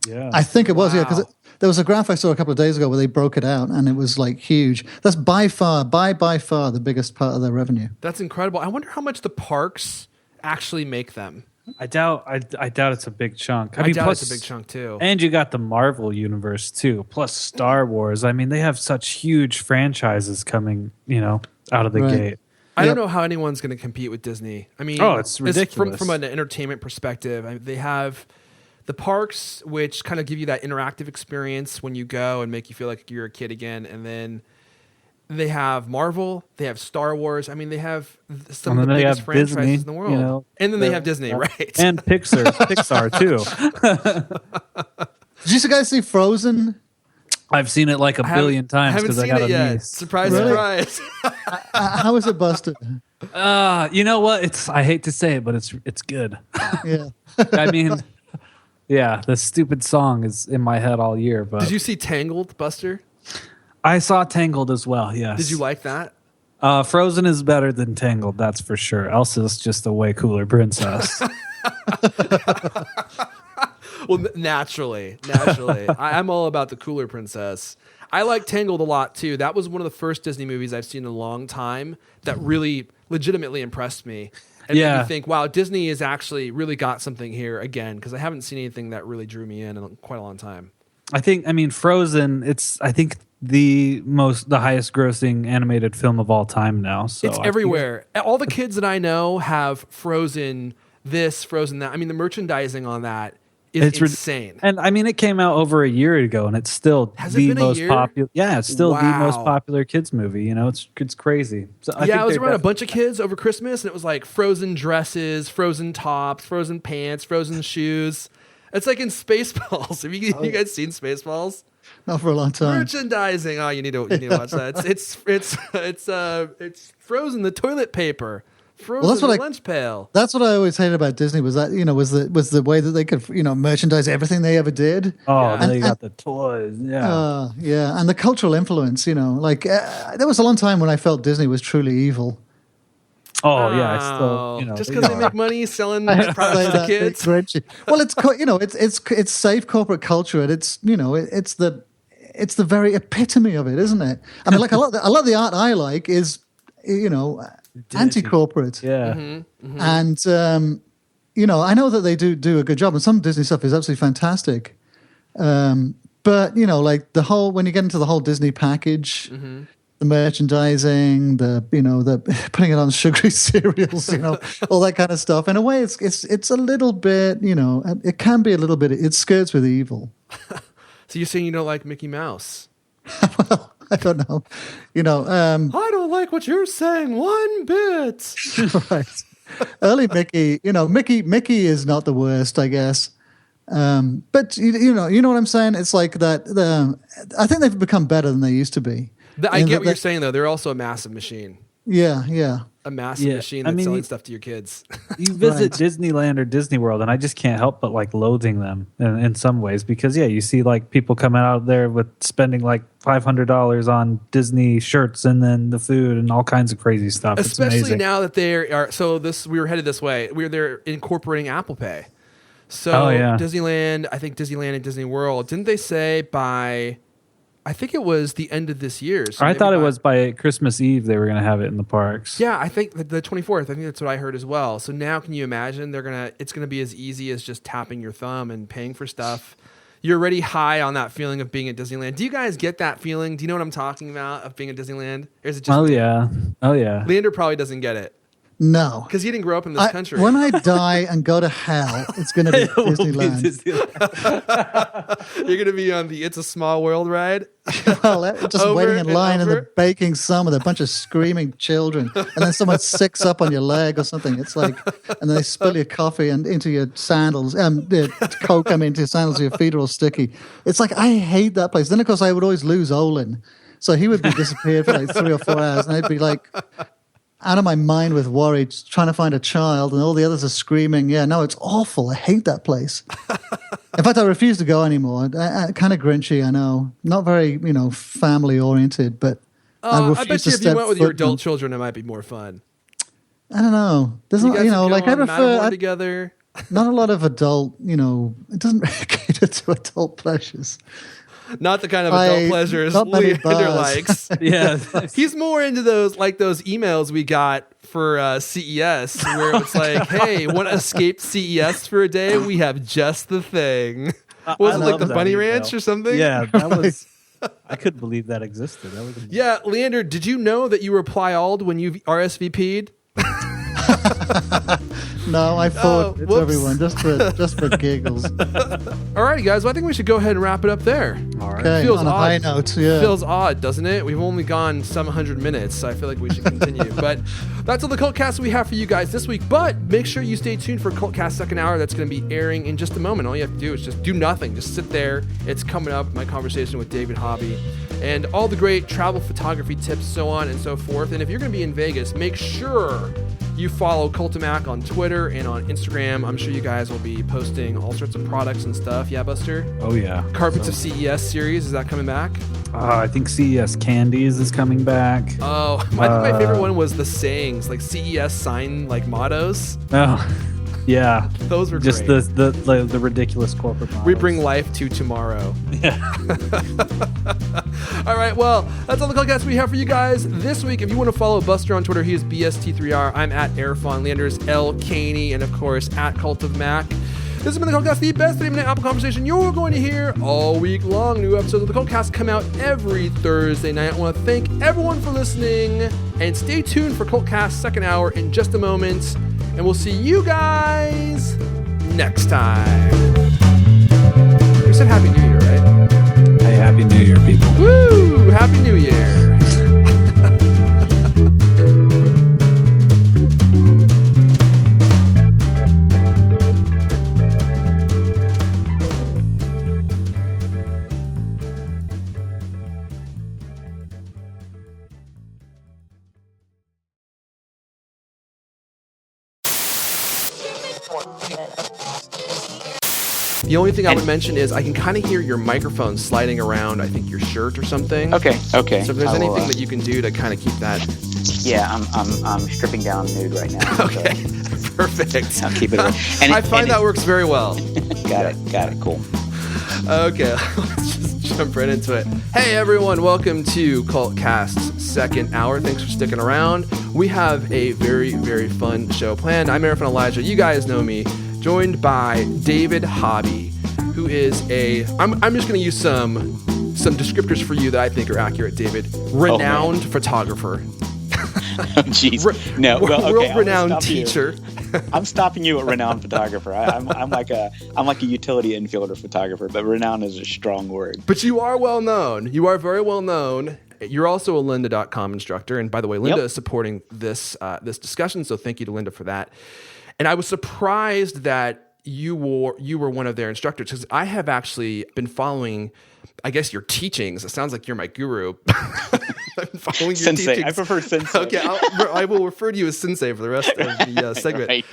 Yeah. I think it was, yeah, because Wow. there was a graph I saw a couple of days ago where they broke it out, and it was like huge. That's by far the biggest part of their revenue. That's incredible. I wonder how much the parks actually make them. I doubt it's a big chunk. I doubt plus, it's a big chunk too. And you got the Marvel universe too, plus Star Wars. I mean, they have such huge franchises coming, out of the Right. gate. I don't Yep. know how anyone's going to compete with Disney. I mean, Oh, it's ridiculous. From an entertainment perspective. They have the parks, which kind of give you that interactive experience when you go and make you feel like you're a kid again. And then they have Marvel, they have Star Wars. I mean, they have some And of the then they biggest have franchises Disney, in the world. And then they have Disney, right? And Pixar too. Did you guys see Frozen? I've seen it like a billion times haven't because I seen got it a yet. niece. Surprise, Really? surprise. How was it busted? You know what? I hate to say it, but it's good. Yeah. I mean, yeah, the stupid song is in my head all year. But Did you see Tangled, Buster? I saw Tangled as well. Yes. Did you like that? Frozen is better than Tangled, that's for sure. Elsa's just a way cooler princess. Well, naturally. I'm all about the cooler princess. I like Tangled a lot too. That was one of the first Disney movies I've seen in a long time that really legitimately impressed me. And made Yeah. me think, wow, Disney has actually really got something here again, because I haven't seen anything that really drew me in quite a long time. Frozen, it's the highest grossing animated film of all time now. So It's I think- everywhere. All the kids that I know have Frozen this, Frozen that. I mean, the merchandising on that is It's rid- insane. And I mean, it came out over a year ago, and it's still Has it the been a most year? popular. Yeah, it's still the most Wow. popular kids movie. It's crazy. So I I was think around a bunch of kids over Christmas, and it was like Frozen dresses, Frozen tops, Frozen pants, Frozen shoes. It's like in Spaceballs. Have you guys seen Spaceballs? Not for a long time. Merchandising. Oh, you need to watch that. It's Frozen the toilet paper, Frozen that's what the I- lunch pail. That's what I always hated about Disney, was that was the way that they could merchandise everything they ever did. Oh, Yeah. they got the toys. Yeah. Yeah, and the cultural influence. There was a long time when I felt Disney was truly evil. Oh yeah, it's still just because they make money selling products to That kids. Grinch. Well, it's safe corporate culture, and it's the very epitome of it, isn't it? I mean, like a lot of the art I like is anti-corporate. Yeah. Mm-hmm. And I know that they do a good job, and some Disney stuff is absolutely fantastic. But like when you get into the whole Disney package, the merchandising, the putting it on sugary cereals, all that kind of stuff. In a way, it's a little bit, it can be a little bit. It skirts with evil. So you're saying you don't like Mickey Mouse? Well, I don't know. I don't like what you're saying one bit. Right. Early Mickey, Mickey is not the worst, I guess. But you know what I'm saying? It's like that. I think they've become better than they used to be. I get what you're saying, though. They're also a massive machine. Yeah. A massive Yeah, machine I that's mean, selling stuff to your kids. You visit Right. Disneyland or Disney World, and I just can't help but like loathing them in some ways because you see like people coming out there with spending like $500 on Disney shirts and then the food and all kinds of crazy stuff. It's Especially amazing. now that they are. So we were headed this way. They're incorporating Apple Pay. So Oh, yeah. Disneyland, I think Disneyland and Disney World, didn't they say by I think it was the end of this year. So I maybe thought it was by Christmas Eve they were going to have it in the parks. Yeah, I think the 24th. I think that's what I heard as well. So now, can you imagine it's gonna be as easy as just tapping your thumb and paying for stuff. You're already high on that feeling of being at Disneyland. Do you guys get that feeling? Do you know what I'm talking about of being at Disneyland? Or is it just Oh yeah. Leander probably doesn't get it No. because he didn't grow up in this country. When I die and go to hell, it's going to be Disneyland. You're gonna be on the It's a Small World ride. Well, just Over waiting in and line in the over. baking sun with a bunch of screaming children, and then someone sicks up on your leg or something. It's like, and then they spill your coffee and into your sandals, the Coke into your sandals. Your feet are all sticky. It's like I hate that place. Then of course I would always lose Olin, so he would be disappeared for like 3 or 4 hours, and I'd be like out of my mind with worry, just trying to find a child, and all the others are screaming. Yeah, no, it's awful. I hate that place. In fact, I refuse to go anymore. Kind of grinchy, I know. Not very, family oriented, but I refuse I bet to you if you step went with your foot adult in- children, it might be more fun. I don't know. There's You not, guys could go like I on Matterhorn prefer together. not a lot of adult. It doesn't really cater to adult pleasures. Not the kind of adult pleasures not many Leander bars. likes. Yeah. He's more into those emails we got for CES where it's like, hey, want to escape CES for a day? We have just the thing. Was it like love the that Bunny email. Ranch or something? Yeah, that was. I couldn't believe that existed. That was. Yeah, Leander, did you know that you were Plyald when you RSVP'd? No, I forward it to whoops. everyone just for giggles. Alrighty, guys. Well, I think we should go ahead and wrap it up there. All right. Okay, Feels on a odd. high note, yeah. Feels odd, doesn't it? We've only gone 700 minutes, so I feel like we should continue. But that's all the Cultcast we have for you guys this week. But make sure you stay tuned for Cultcast second hour. That's going to be airing in just a moment. All you have to do is just do nothing. Just sit there. It's coming up. My conversation with David Hobby and all the great travel photography tips, so on and so forth. And if you're going to be in Vegas, make sure you follow Cultimac on Twitter and on Instagram. I'm sure you guys will be posting all sorts of products and stuff. Yeah, Buster? Oh yeah. Carpets of CES series, is that coming back? I think CES Candies is coming back. Oh, I think my favorite one was the sayings, like CES sign like mottos. Oh, yeah. Those were Just great. the ridiculous corporate models. We bring life to tomorrow. All right, well, that's all the Cultcast we have for you guys this week. If you want to follow Buster on Twitter, he is BST3R. I'm at Airfon. Leander's L. Caney, and of course at Cult of Mac. This has been the Cultcast, the best 30-minute Apple conversation you're going to hear all week long. New episodes of the Cultcast come out every Thursday night. I want to thank everyone for listening, and stay tuned for Cultcast second hour in just a moment. And we'll see you guys next time. We said Happy New Year, right? Hey, Happy New Year, people. Woo! Happy New Year. The only thing I would mention is I can kind of hear your microphone sliding around, I think your shirt or something. Okay. So if there's I will, anything that you can do to kind of keep that. Yeah, I'm stripping down nude right now. Okay. So Perfect. I'll keep it. I find that works very well. Got it. Cool. Okay, let's just jump right into it. Hey everyone, welcome to Cultcast's second hour. Thanks for sticking around. We have a very, very fun show planned. I'm Airfon Elijah. You guys know me. Joined by David Hobby, who is I'm just going to use some descriptors for you that I think are accurate, David. Renowned photographer. Jeez. No. Well, okay. World-renowned teacher. I'm stopping you at renowned photographer. I'm like a utility infielder photographer, but renowned is a strong word. But you are well known. You are very well known. You're also a lynda.com instructor, and by the way, Lynda is supporting this discussion, so thank you to Lynda for that. And I was surprised that you were one of their instructors, because I have actually been following, I guess, your teachings. It sounds like you're my guru. I've been following your Sensei. teachings. I prefer sensei. Okay, I will refer to you as sensei for the rest of the segment. Right.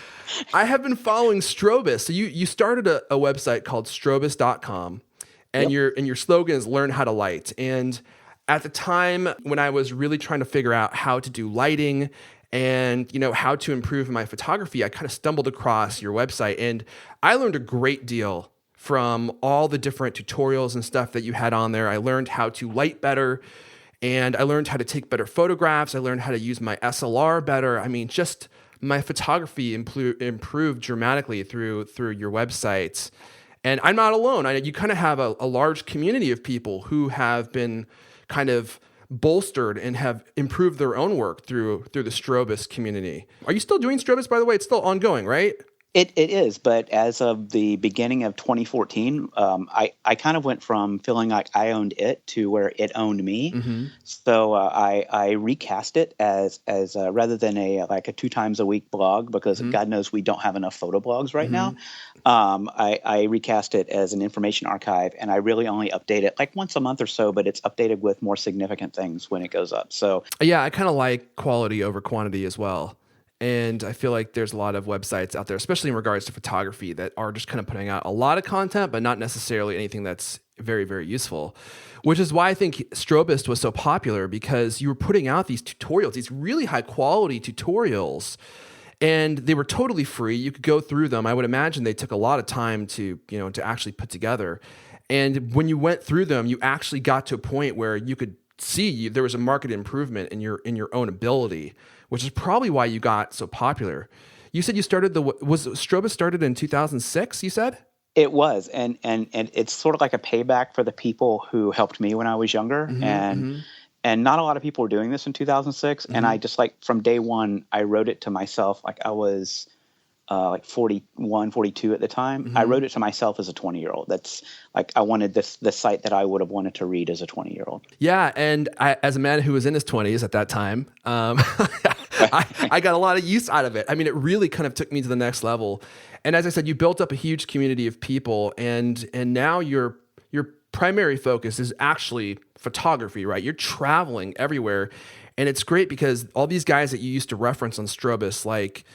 I have been following Strobus. So you started a website called Strobus.com, and your slogan is "Learn how to light." And at the time when I was really trying to figure out how to do lighting and how to improve my photography, I kind of stumbled across your website, and I learned a great deal from all the different tutorials and stuff that you had on there. I learned how to light better, and I learned how to take better photographs. I learned how to use my SLR better. I mean, just my photography improved dramatically through your websites. And I'm not alone. You kind of have a large community of people who have been kind of bolstered and have improved their own work through the Strobist community. Are you still doing Strobist, by the way? It's still ongoing, right? It is, but as of the beginning of 2014, I kind of went from feeling like I owned it to where it owned me. Mm-hmm. So I recast it as rather than a 2 times a week blog, because God knows we don't have enough photo blogs right now. I recast it as an information archive, and I really only update it like once a month or so, but it's updated with more significant things when it goes up. So yeah, I kind of like quality over quantity as well. And I feel like there's a lot of websites out there, especially in regards to photography, that are just kind of putting out a lot of content, but not necessarily anything that's very, very useful, which is why I think Strobist was so popular, because you were putting out these tutorials, these really high quality tutorials, and they were totally free. You could go through them. I would imagine they took a lot of time to actually put together. And when you went through them, you actually got to a point where you could see there was a market improvement in your own ability, which is probably why you got so popular. You said you started was Strobist started in 2006, you said? It was, and it's sort of like a payback for the people who helped me when I was younger, and not a lot of people were doing this in 2006. And I just, like, from day one, I wrote it to myself. Like, I was like 41, 42 at the time. I wrote it to myself as a 20-year-old. That's like, I wanted the site that I would have wanted to read as a 20-year-old. Yeah, and as a man who was in his 20s at that time, I got a lot of use out of it. I mean, it really kind of took me to the next level. And as I said, you built up a huge community of people, and now your primary focus is actually photography, right? You're traveling everywhere, and it's great because all these guys that you used to reference on Strobist, like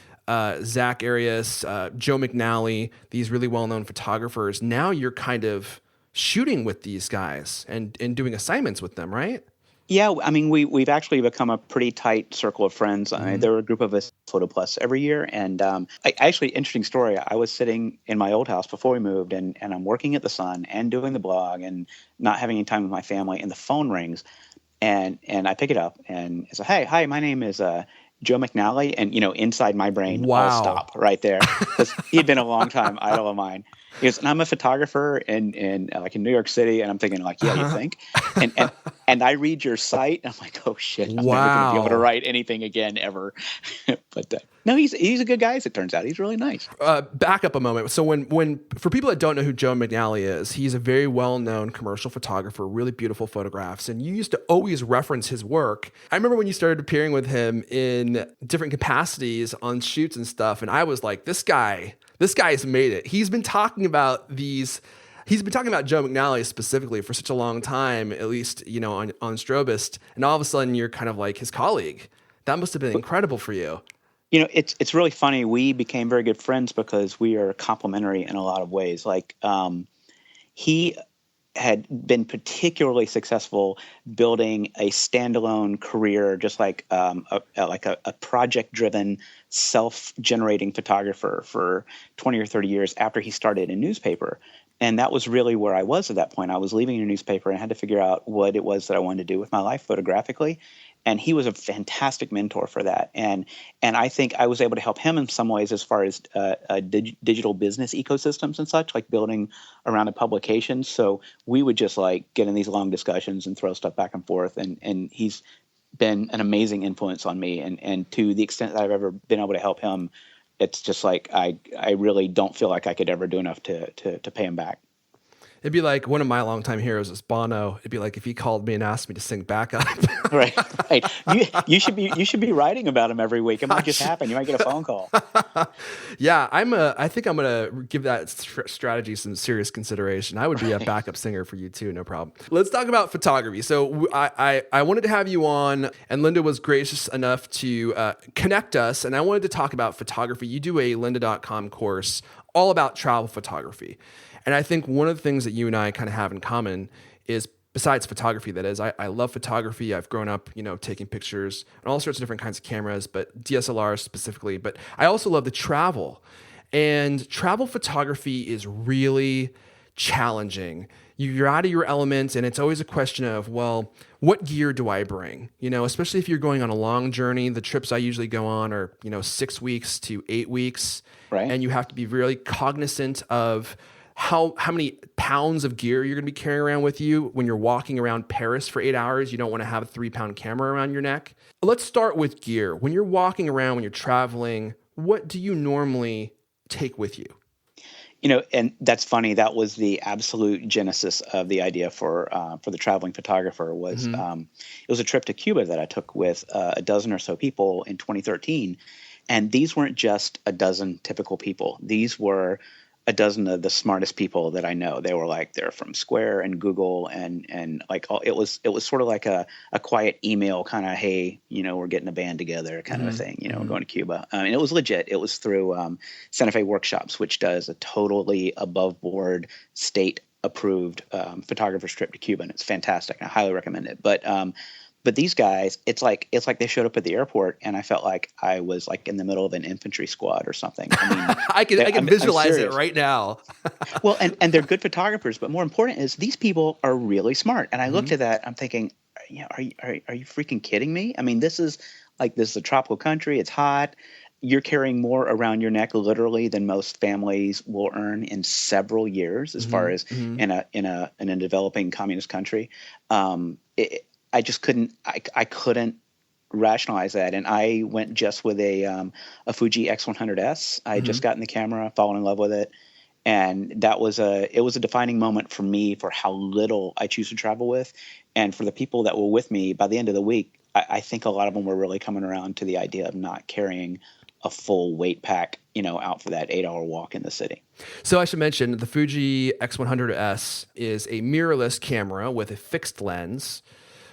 Zach Arias, Joe McNally, these really well-known photographers, now you're kind of shooting with these guys and doing assignments with them, right? Yeah, I mean, we've actually become a pretty tight circle of friends. There were a group of us, Photo Plus, every year. And actually, interesting story, I was sitting in my old house before we moved, and I'm working at the Sun and doing the blog and not having any time with my family, and the phone rings, and I pick it up, and it's like, hi, my name is Joe McNally. And, inside my brain, I'll stop right there, because he'd been a long time idol of mine. He goes, and I'm a photographer in New York City. And I'm thinking, like, yeah, you think? And I read your site, and I'm like, oh shit, I'm never going to be able to write anything again ever. But no, he's a good guy, as it turns out. He's really nice. Back up a moment. So when for people that don't know who Joe McNally is, he's a very well-known commercial photographer, really beautiful photographs. And you used to always reference his work. I remember when you started appearing with him in different capacities on shoots and stuff. And I was like, this guy's made it. He's been talking about Joe McNally specifically for such a long time, at least, on Strobist. And all of a sudden you're kind of like his colleague. That must have been incredible for you. It's really funny. We became very good friends because we are complementary in a lot of ways. Like, he had been particularly successful building a standalone career, just like a project-driven, self-generating photographer for 20 or 30 years after he started a newspaper. And that was really where I was at that point. I was leaving a newspaper and had to figure out what it was that I wanted to do with my life photographically. And he was a fantastic mentor for that. And I think I was able to help him in some ways as far as digital business ecosystems and such, like building around a publication. So we would just like get in these long discussions and throw stuff back and forth. And he's been an amazing influence on me. And to the extent that I've ever been able to help him, it's just like I really don't feel like I could ever do enough to pay him back. It'd be like one of my longtime heroes is Bono. It'd be like if he called me and asked me to sing backup. Right. You should be writing about him every week. It might just happen. You might get a phone call. Yeah, I think I'm gonna give that strategy some serious consideration. I would be a backup singer for you too, no problem. Let's talk about photography. So I wanted to have you on, and Linda was gracious enough to connect us, and I wanted to talk about photography. You do a lynda.com course all about travel photography. And I think one of the things that you and I kind of have in common is, besides photography, that is, I love photography. I've grown up, taking pictures and all sorts of different kinds of cameras, but DSLRs specifically. But I also love the travel. And travel photography is really challenging. You're out of your element, and it's always a question of, well, what gear do I bring? Especially if you're going on a long journey. The trips I usually go on are, 6 weeks to 8 weeks. Right. And you have to be really cognizant of how many pounds of gear you're going to be carrying around with you. When you're walking around Paris for 8 hours, you don't want to have a 3-pound camera around your neck. Let's start with gear. When you're walking around, when you're traveling, what do you normally take with you? And that's funny. That was the absolute genesis of the idea for the traveling photographer. Was it was a trip to Cuba that I took with a dozen or so people in 2013, and these weren't just a dozen typical people. These were a dozen of the smartest people that I know. They're from Square and Google and like all, it was sort of like a quiet email kind of, hey, we're getting a band together kind of a thing, we're going to Cuba. And it was legit. It was through Santa Fe Workshops, which does a totally above board state approved photographer's trip to Cuba. And it's fantastic. I highly recommend it. But these guys, it's like they showed up at the airport, and I felt like I was like in the middle of an infantry squad or something. I mean, I can visualize it right now. Well, and they're good photographers, but more important is these people are really smart. And I looked at that, I'm thinking, are you freaking kidding me? I mean, this is a tropical country. It's hot. You're carrying more around your neck literally than most families will earn in several years, as far as in a developing communist country. I just couldn't. I couldn't rationalize that, and I went just with a Fuji X100S. I had just gotten the camera, fallen in love with it, and it was a defining moment for me for how little I choose to travel with, and for the people that were with me. By the end of the week, I think a lot of them were really coming around to the idea of not carrying a full weight pack, out for that 8-hour walk in the city. So I should mention the Fuji X100S is a mirrorless camera with a fixed lens.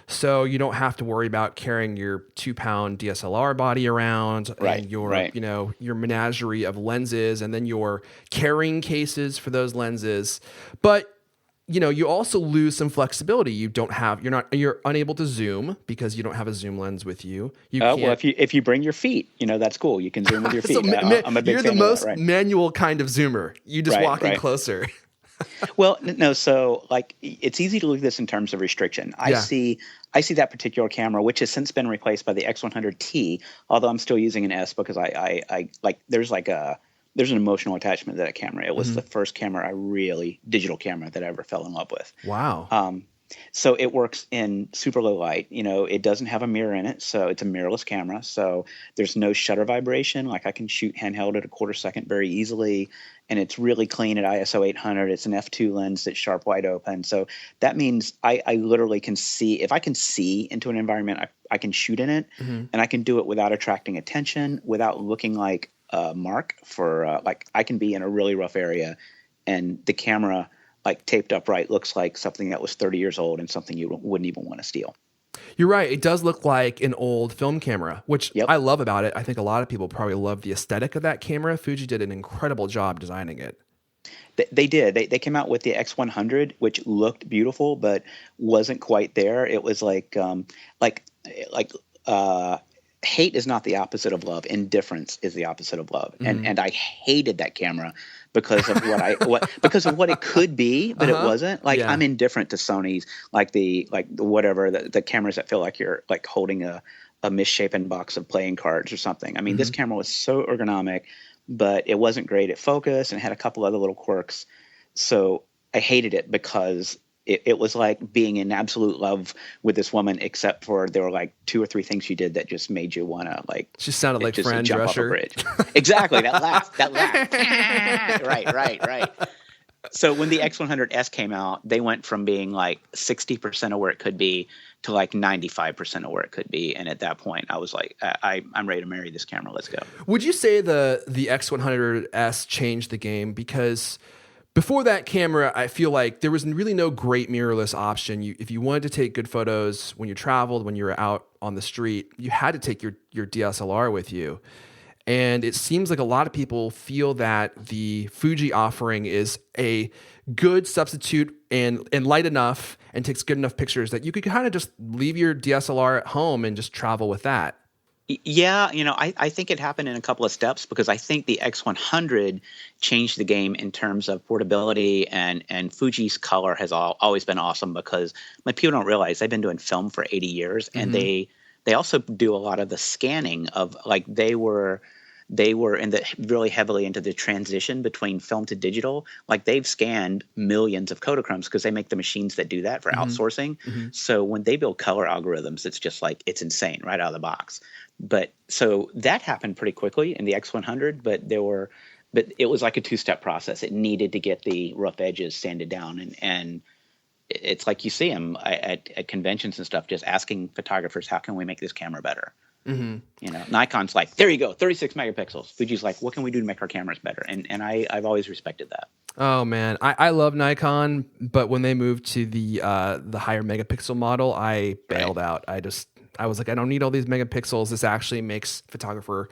So you don't have to worry about carrying your 2-pound DSLR body around and your menagerie of lenses, and then your carrying cases for those lenses. But you also lose some flexibility. You're unable to zoom because you don't have a zoom lens with you. Well, if you bring your feet, that's cool. You can zoom with your feet. I'm a big fan of that. You're the most manual kind of zoomer. You just walk in closer. Well, no. So it's easy to look at this in terms of restriction. I see that particular camera, which has since been replaced by the X100T, although I'm still using an S because I there's an emotional attachment to that camera. It was the first digital camera that I ever fell in love with. Wow. So it works in super low light. It doesn't have a mirror in it, so it's a mirrorless camera. So there's no shutter vibration. Like I can shoot handheld at a quarter second very easily, and it's really clean at ISO 800. It's an f2 lens that's sharp wide open. So that means I literally can see. If I can see into an environment, I can shoot in it, and I can do it without attracting attention, without looking like a mark for I can be in a really rough area, and the camera taped upright looks like something that was 30 years old and something you wouldn't even want to steal. You're right. It does look like an old film camera, which I love about it. I think a lot of people probably love the aesthetic of that camera. Fuji did an incredible job designing it. They did. They came out with the X100, which looked beautiful, but wasn't quite there. It was hate is not the opposite of love. Indifference is the opposite of love. And I hated that camera because of what it could be, but it wasn't. I'm indifferent to Sony's, the cameras that feel like you're holding a misshapen box of playing cards or something. I mean, this camera was so ergonomic, but it wasn't great at focus and had a couple other little quirks. So I hated it because it was like being in absolute love with this woman, except for there were 2 or 3 things she did that just made you want to She sounded like Fran Drescher. Exactly. That laugh. Right. So when the X100S came out, they went from being 60% of where it could be to 95% of where it could be. And at that point, I was like, I'm ready to marry this camera. Let's go. Would you say the X100S changed the game? Because before that camera, I feel like there was really no great mirrorless option. If you wanted to take good photos when you traveled, when you were out on the street, you had to take your DSLR with you. And it seems like a lot of people feel that the Fuji offering is a good substitute and light enough and takes good enough pictures that you could kind of just leave your DSLR at home and just travel with that. Yeah, I think it happened in a couple of steps because I think the X100 changed the game in terms of portability, and Fuji's color has always been awesome because like people don't realize they've been doing film for 80 years, and they also do a lot of the scanning of like they were in the really heavily into the transition between film to digital. Like they've scanned millions of Kodachromes because they make the machines that do that for outsourcing. So when they build color algorithms, it's just like it's insane right out of the box. But so that happened pretty quickly in the X100, but it was like a two-step process. It needed to get the rough edges sanded down, and it's like you see them at conventions and stuff, just asking photographers, how can we make this camera better? Nikon's like, there you go, 36 megapixels. Fuji's like, what can we do to make our cameras better? And I've always respected that. Oh man, I love Nikon, but when they moved to the higher megapixel model, I bailed out. I was like, I don't need all these megapixels. This actually makes photographer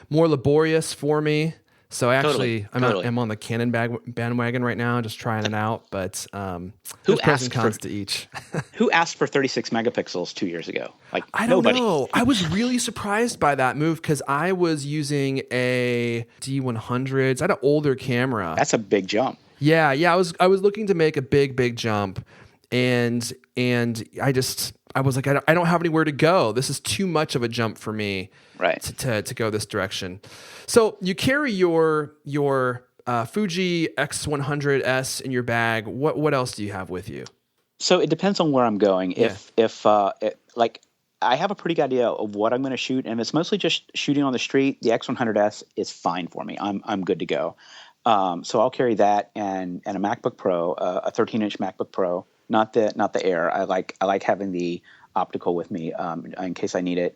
more laborious for me. So I'm on the Canon bandwagon right now, just trying it out. But there's pros and cons to each. Who asked for 36 megapixels 2 years ago? Like I don't nobody. know. I was really surprised by that move because I was using a D100. I had an older camera. That's a big jump. Yeah. I was looking to make a big jump, and I was like, I don't have anywhere to go. This is too much of a jump for me, right? To go this direction. So you carry your Fuji X100S in your bag. What else do you have with you? So it depends on where I'm going. Yeah. If I have a pretty good idea of what I'm going to shoot, and if it's mostly just shooting on the street, the X100S is fine for me. I'm good to go. So I'll carry that and a MacBook Pro, a 13-inch MacBook Pro. Not the Air. I like having the optical with me in case I need it.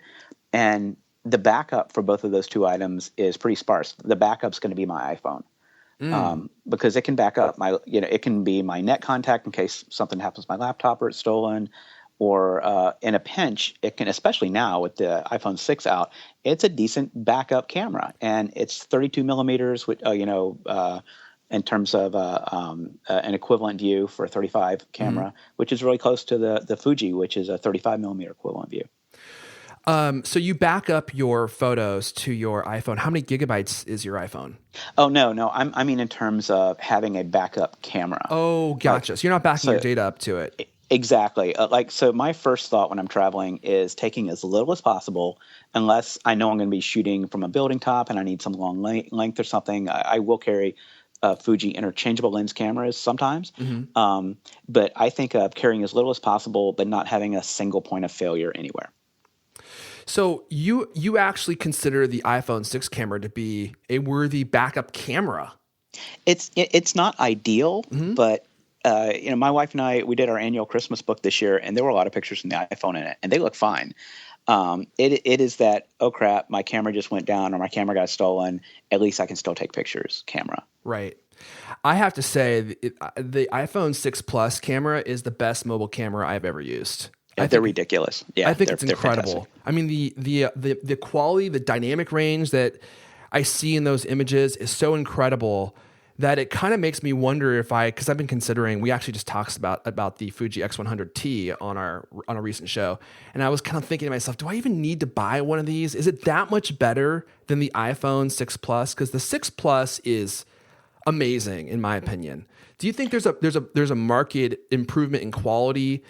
And the backup for both of those two items is pretty sparse. The backup's going to be my iPhone because it can back up it can be my net contact in case something happens to my laptop or it's stolen, or in a pinch, it can, especially now with the iPhone 6 out, it's a decent backup camera, and it's 32 millimeters with in terms of an equivalent view for a 35 camera, which is really close to the Fuji, which is a 35 millimeter equivalent view. So you back up your photos to your iPhone. How many gigabytes is your iPhone? Oh, no. I mean in terms of having a backup camera. Oh, gotcha. So you're not backing your data up to it. Exactly. So my first thought when I'm traveling is taking as little as possible, unless I know I'm going to be shooting from a building top and I need some long length or something. I will carry Fuji interchangeable lens cameras sometimes. But I think of carrying as little as possible, but not having a single point of failure anywhere. So you actually consider the iPhone 6 camera to be a worthy backup camera? It's not ideal, but my wife and I, we did our annual Christmas book this year, and there were a lot of pictures from the iPhone in it, and they look fine. It is that, oh crap, my camera just went down or my camera got stolen. At least I can still take pictures. Camera. Right. I have to say the iPhone 6 Plus camera is the best mobile camera I've ever used. They're ridiculous. Yeah, I think it's incredible. Fantastic. I mean, the quality, the dynamic range that I see in those images is so incredible that it kind of makes me wonder because I've been considering, we actually just talked about the Fuji X100T on a recent show, and I was kind of thinking to myself, do I even need to buy one of these? Is it that much better than the iPhone 6 Plus? Because the 6 Plus is amazing in my opinion. Do you think there's a marked improvement in quality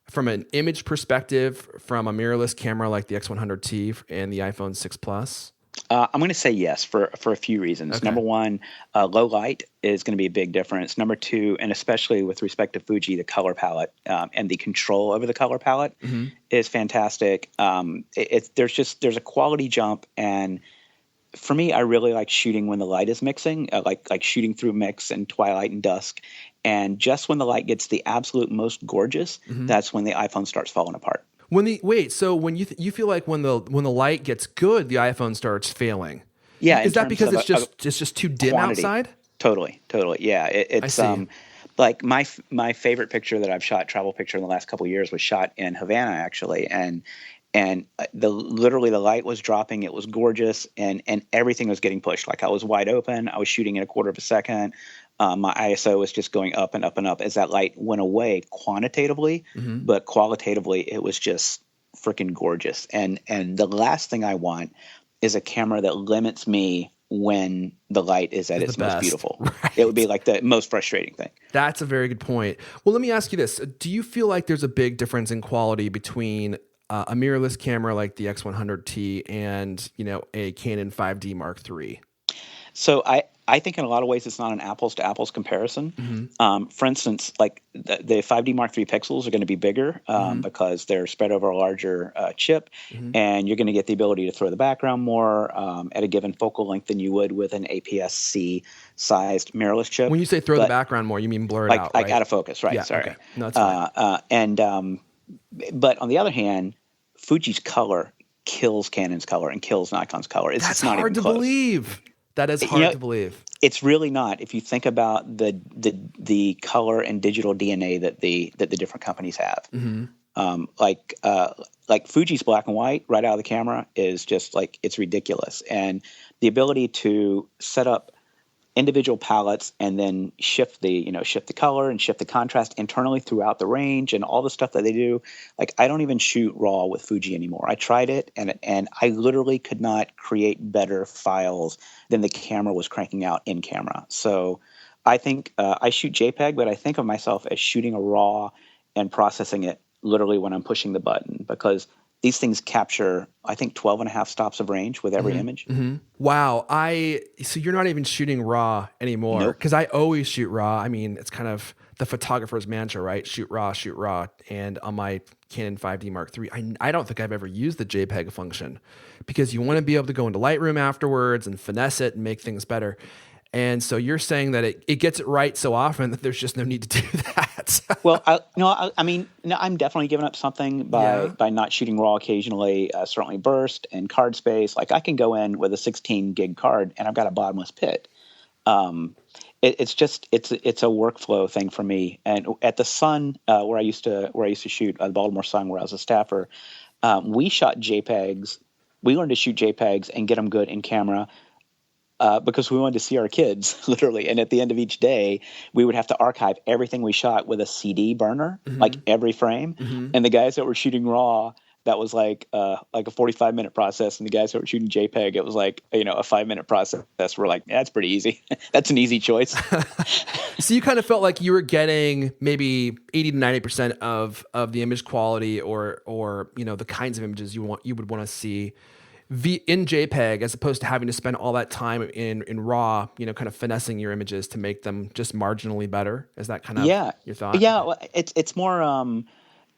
from an image perspective from a mirrorless camera like the X100T and the iPhone 6 Plus? I'm going to say yes for a few reasons. Okay. Number one, low light is going to be a big difference. Number two, and especially with respect to Fuji, the color palette and the control over the color palette is fantastic. There's a quality jump, and for me, I really like shooting when the light is mixing, like shooting through mix and twilight and dusk. And just when the light gets the absolute most gorgeous, that's when the iPhone starts falling apart. So when you feel like when the light gets good, the iPhone starts failing. Yeah, is that because it's just too dim quantity. Outside? Totally. Yeah, it's like my favorite picture that I've shot, travel picture in the last couple of years, was shot in Havana actually, and literally the light was dropping. It was gorgeous, and everything was getting pushed. Like I was wide open. I was shooting in a quarter of a second. My ISO was just going up and up and up as that light went away quantitatively, but qualitatively it was just freaking gorgeous. And the last thing I want is a camera that limits me when the light is at its most beautiful. Right. It would be like the most frustrating thing. That's a very good point. Well, let me ask you this. Do you feel like there's a big difference in quality between a mirrorless camera like the X100T and, a Canon 5D Mark III? So I think in a lot of ways it's not an apples to apples comparison. Mm-hmm. For instance, like the 5D Mark III pixels are going to be bigger because they're spread over a larger chip, and you're going to get the ability to throw the background more at a given focal length than you would with an APS-C sized mirrorless chip. When you say throw the background more, you mean blur it out, right? Like out of focus, right? Yeah, sorry. Okay. No, that's fine. But on the other hand, Fuji's color kills Canon's color and kills Nikon's color. It's That's not hard even to close. Believe. That is hard to believe. It's really not. If you think about the color and digital DNA that the different companies have, like Fuji's black and white right out of the camera is just like, it's ridiculous. And the ability to set up individual palettes and then shift the color and shift the contrast internally throughout the range and all the stuff that they do. Like, I don't even shoot RAW with Fuji anymore. I tried it and I literally could not create better files than the camera was cranking out in camera. So I think I shoot JPEG, but I think of myself as shooting a RAW and processing it literally when I'm pushing the button, because these things capture, I think, 12 and a half stops of range with every image. Mm-hmm. Wow. So you're not even shooting RAW anymore? Because I always shoot RAW. I mean, it's kind of the photographer's mantra, right? Shoot RAW. And on my Canon 5D Mark III, I don't think I've ever used the JPEG function, because you want to be able to go into Lightroom afterwards and finesse it and make things better. And so you're saying that it gets it right so often that there's just no need to do that. Well, I'm definitely giving up something by not shooting RAW occasionally. Certainly burst and card space. Like, I can go in with a 16 gig card and I've got a bottomless pit. It's a workflow thing for me. And at the Sun, where I used to shoot, the Baltimore Sun, where I was a staffer, we shot JPEGs. We learned to shoot JPEGs and get them good in camera. Because we wanted to see our kids, literally. And at the end of each day, we would have to archive everything we shot with a CD burner, like every frame. And the guys that were shooting RAW, that was like a 45-minute process. And the guys that were shooting JPEG, it was like, a 5-minute process. We're like, that's pretty easy. That's an easy choice. So you kind of felt like you were getting maybe 80 to 90% of the image quality or the kinds of images you would want to see in JPEG, as opposed to having to spend all that time in RAW, kind of finessing your images to make them just marginally better. Is that kind of your thought? Yeah, well, it's more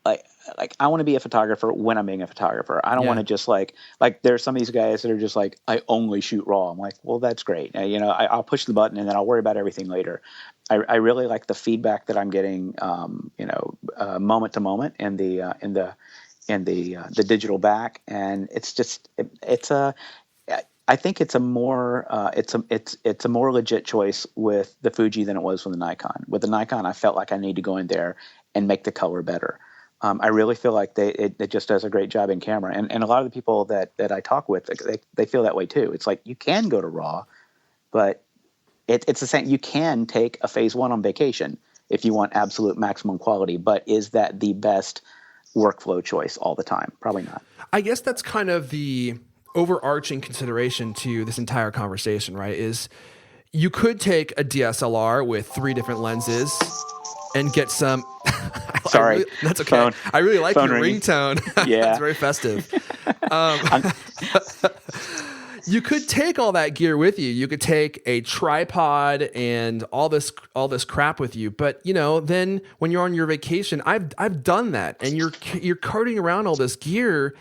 like I want to be a photographer when I'm being a photographer. I don't want to just like there's some of these guys that are just like, I only shoot RAW. I'm like, well, that's great. I'll push the button and then I'll worry about everything later. I really like the feedback that I'm getting, moment to moment in the digital back, and I think it's a more legit choice with the Fuji than it was with the Nikon. With the Nikon, I felt like I need to go in there and make the color better. I really feel like it just does a great job in camera, and a lot of the people that I talk with, they feel that way too. It's like, you can go to RAW, but it's the same. You can take a phase one on vacation if you want absolute maximum quality, but is that the best workflow choice all the time? Probably not. I guess that's kind of the overarching consideration to this entire conversation, right? Is you could take a DSLR with 3 different lenses and get some. Sorry, that's okay. Phone. I really like your ringing. ringtone. Yeah, it's very festive. You could take all that gear with you. You could take a tripod and all this crap with you. But then when you're on your vacation, I've done that, and you're carting around all this gear,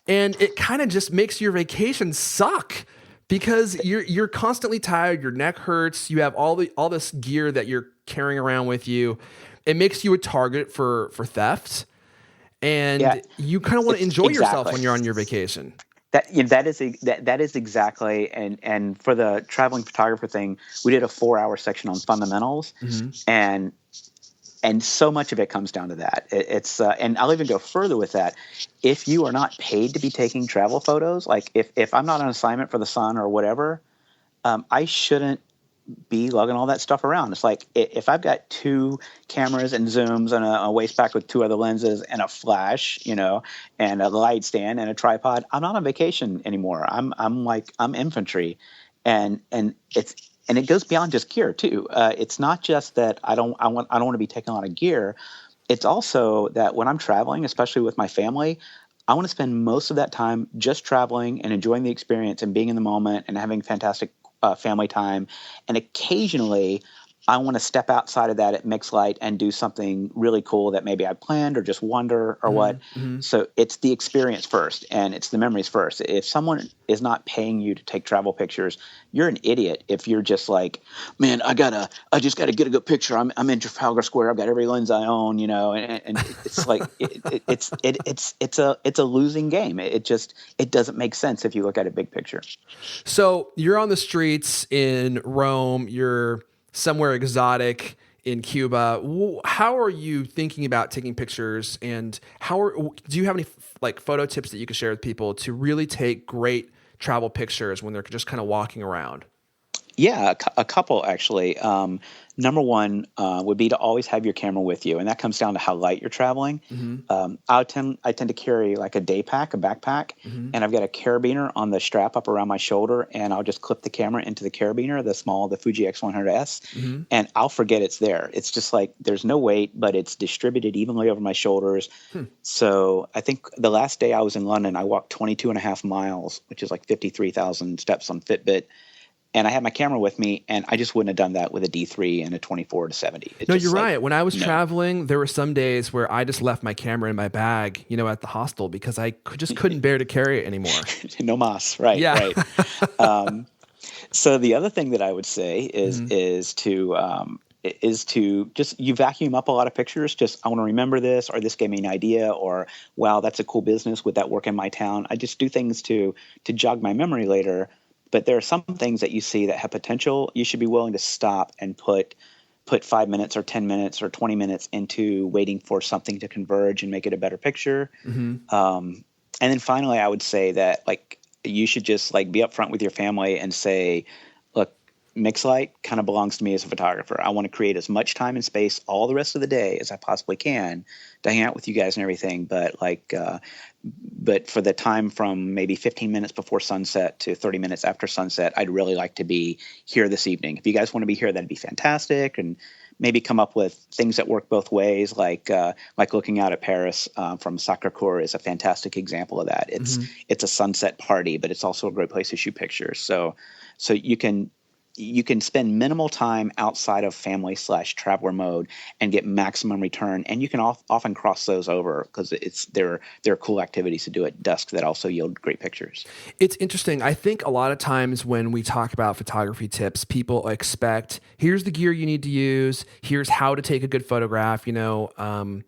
and it kind of just makes your vacation suck, because you're constantly tired. Your neck hurts. You have all this gear that you're carrying around with you. It makes you a target for theft, and you kind of want to enjoy yourself when you're on your vacation. That is exactly, and for the traveling photographer thing, we did a 4-hour section on fundamentals, and so much of it comes down to that. It's and I'll even go further with that. If you are not paid to be taking travel photos, like if I'm not on assignment for the Sun or whatever, I shouldn't be lugging all that stuff around. It's like if I've got 2 cameras and zooms and a waist pack with 2 other lenses and a flash, and a light stand and a tripod, I'm not on vacation anymore. I'm infantry, and it goes beyond just gear too. It's not just that I don't want to be taking a lot of gear. It's also that when I'm traveling, especially with my family, I want to spend most of that time just traveling and enjoying the experience and being in the moment and having fantastic family time. And occasionally I want to step outside of that at Mixlight and do something really cool that maybe I planned or just wonder or what. So it's the experience first and it's the memories first. If someone is not paying you to take travel pictures, you're an idiot. If you're just like, man, I just gotta get a good picture. I'm in Trafalgar Square. I've got every lens I own, and it's like, it's a losing game. It doesn't make sense if you look at a big picture. So you're on the streets in Rome, you're somewhere exotic in Cuba. How are you thinking about taking pictures, and do you have any photo tips that you could share with people to really take great travel pictures when they're just kind of walking around? Yeah, a couple actually. Number one would be to always have your camera with you, and that comes down to how light you're traveling. I tend to carry like a day pack, a backpack, and I've got a carabiner on the strap up around my shoulder, and I'll just clip the camera into the carabiner, the Fuji X100S, and I'll forget it's there. It's just like there's no weight, but it's distributed evenly over my shoulders. So I think the last day I was in London, I walked 22 and a half miles, which is like 53,000 steps on Fitbit. And I had my camera with me, and I just wouldn't have done that with a D3 and a 24-70. No, you're right. When I was traveling, there were some days where I just left my camera in my bag, at the hostel because I just couldn't bear to carry it anymore. No mas, right? Yeah. Right. So the other thing that I would say is to just you vacuum up a lot of pictures. Just I want to remember this, or this gave me an idea, or wow, that's a cool business. Would that work in my town? I just do things to jog my memory later. But there are some things that you see that have potential. You should be willing to stop and put 5 minutes or 10 minutes or 20 minutes into waiting for something to converge and make it a better picture. And then finally, I would say that you should just be upfront with your family and say, look, Mixlight kind of belongs to me as a photographer. I want to create as much time and space all the rest of the day as I possibly can to hang out with you guys and everything. But for the time from maybe 15 minutes before sunset to 30 minutes after sunset, I'd really like to be here this evening. If you guys want to be here, that'd be fantastic. And maybe come up with things that work both ways, like looking out at Paris from Sacré-Cœur is a fantastic example of that. It's a sunset party, but it's also a great place to shoot pictures. So you can spend minimal time outside of family/traveler mode and get maximum return. And you can often cross those over because there are cool activities to do at dusk that also yield great pictures. It's interesting. I think a lot of times when we talk about photography tips, people expect, here's the gear you need to use, here's how to take a good photograph, and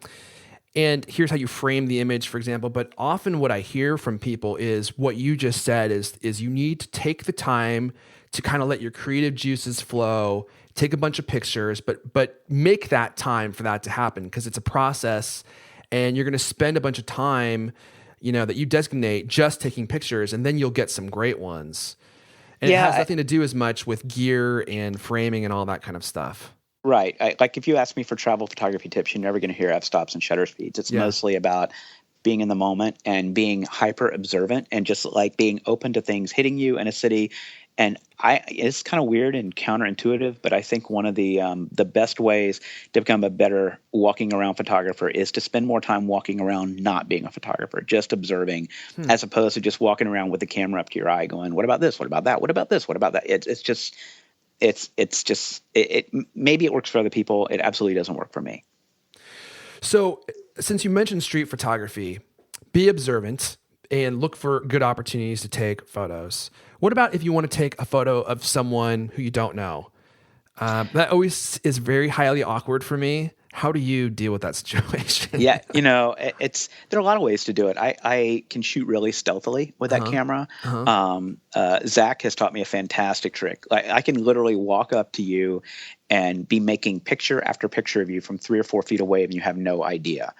here's how you frame the image, for example. But often what I hear from people is what you just said is you need to take the time to kind of let your creative juices flow, take a bunch of pictures, but make that time for that to happen because it's a process and you're going to spend a bunch of time, that you designate just taking pictures, and then you'll get some great ones. And it has nothing to do as much with gear and framing and all that kind of stuff. Right. If you ask me for travel photography tips, you're never going to hear f-stops and shutter speeds. It's mostly about being in the moment and being hyper observant and just being open to things hitting you in a city. And it's kind of weird and counterintuitive, but I think one of the best ways to become a better walking around photographer is to spend more time walking around not being a photographer, just observing, as opposed to just walking around with the camera up to your eye going, what about this? What about that? What about this? What about that? Maybe it works for other people. It absolutely doesn't work for me. So since you mentioned street photography, be observant and look for good opportunities to take photos. What about if you want to take a photo of someone who you don't know? That always is very highly awkward for me. How do you deal with that situation? Yeah, there are a lot of ways to do it. I can shoot really stealthily with that camera. Zach has taught me a fantastic trick. I can literally walk up to you and be making picture after picture of you from 3 or 4 feet away and you have no idea.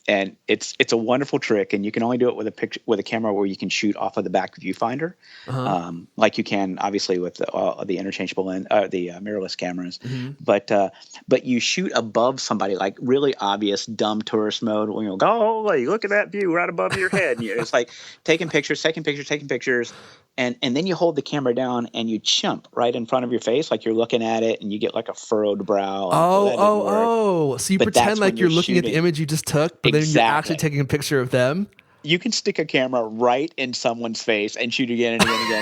and it's a wonderful trick, and you can only do it with a camera where you can shoot off of the back viewfinder, like you can obviously with the interchangeable the mirrorless cameras. But you shoot above somebody, like really obvious dumb tourist mode. When you go, oh, look at that view right above your head. And it's like taking pictures, and then you hold the camera down and you chimp right in front of your face, like you're looking at it, and you get like a furrowed brow. So you pretend like you're looking at the image you just took, but then you're actually taking a picture of them. You can stick a camera right in someone's face and shoot again and again and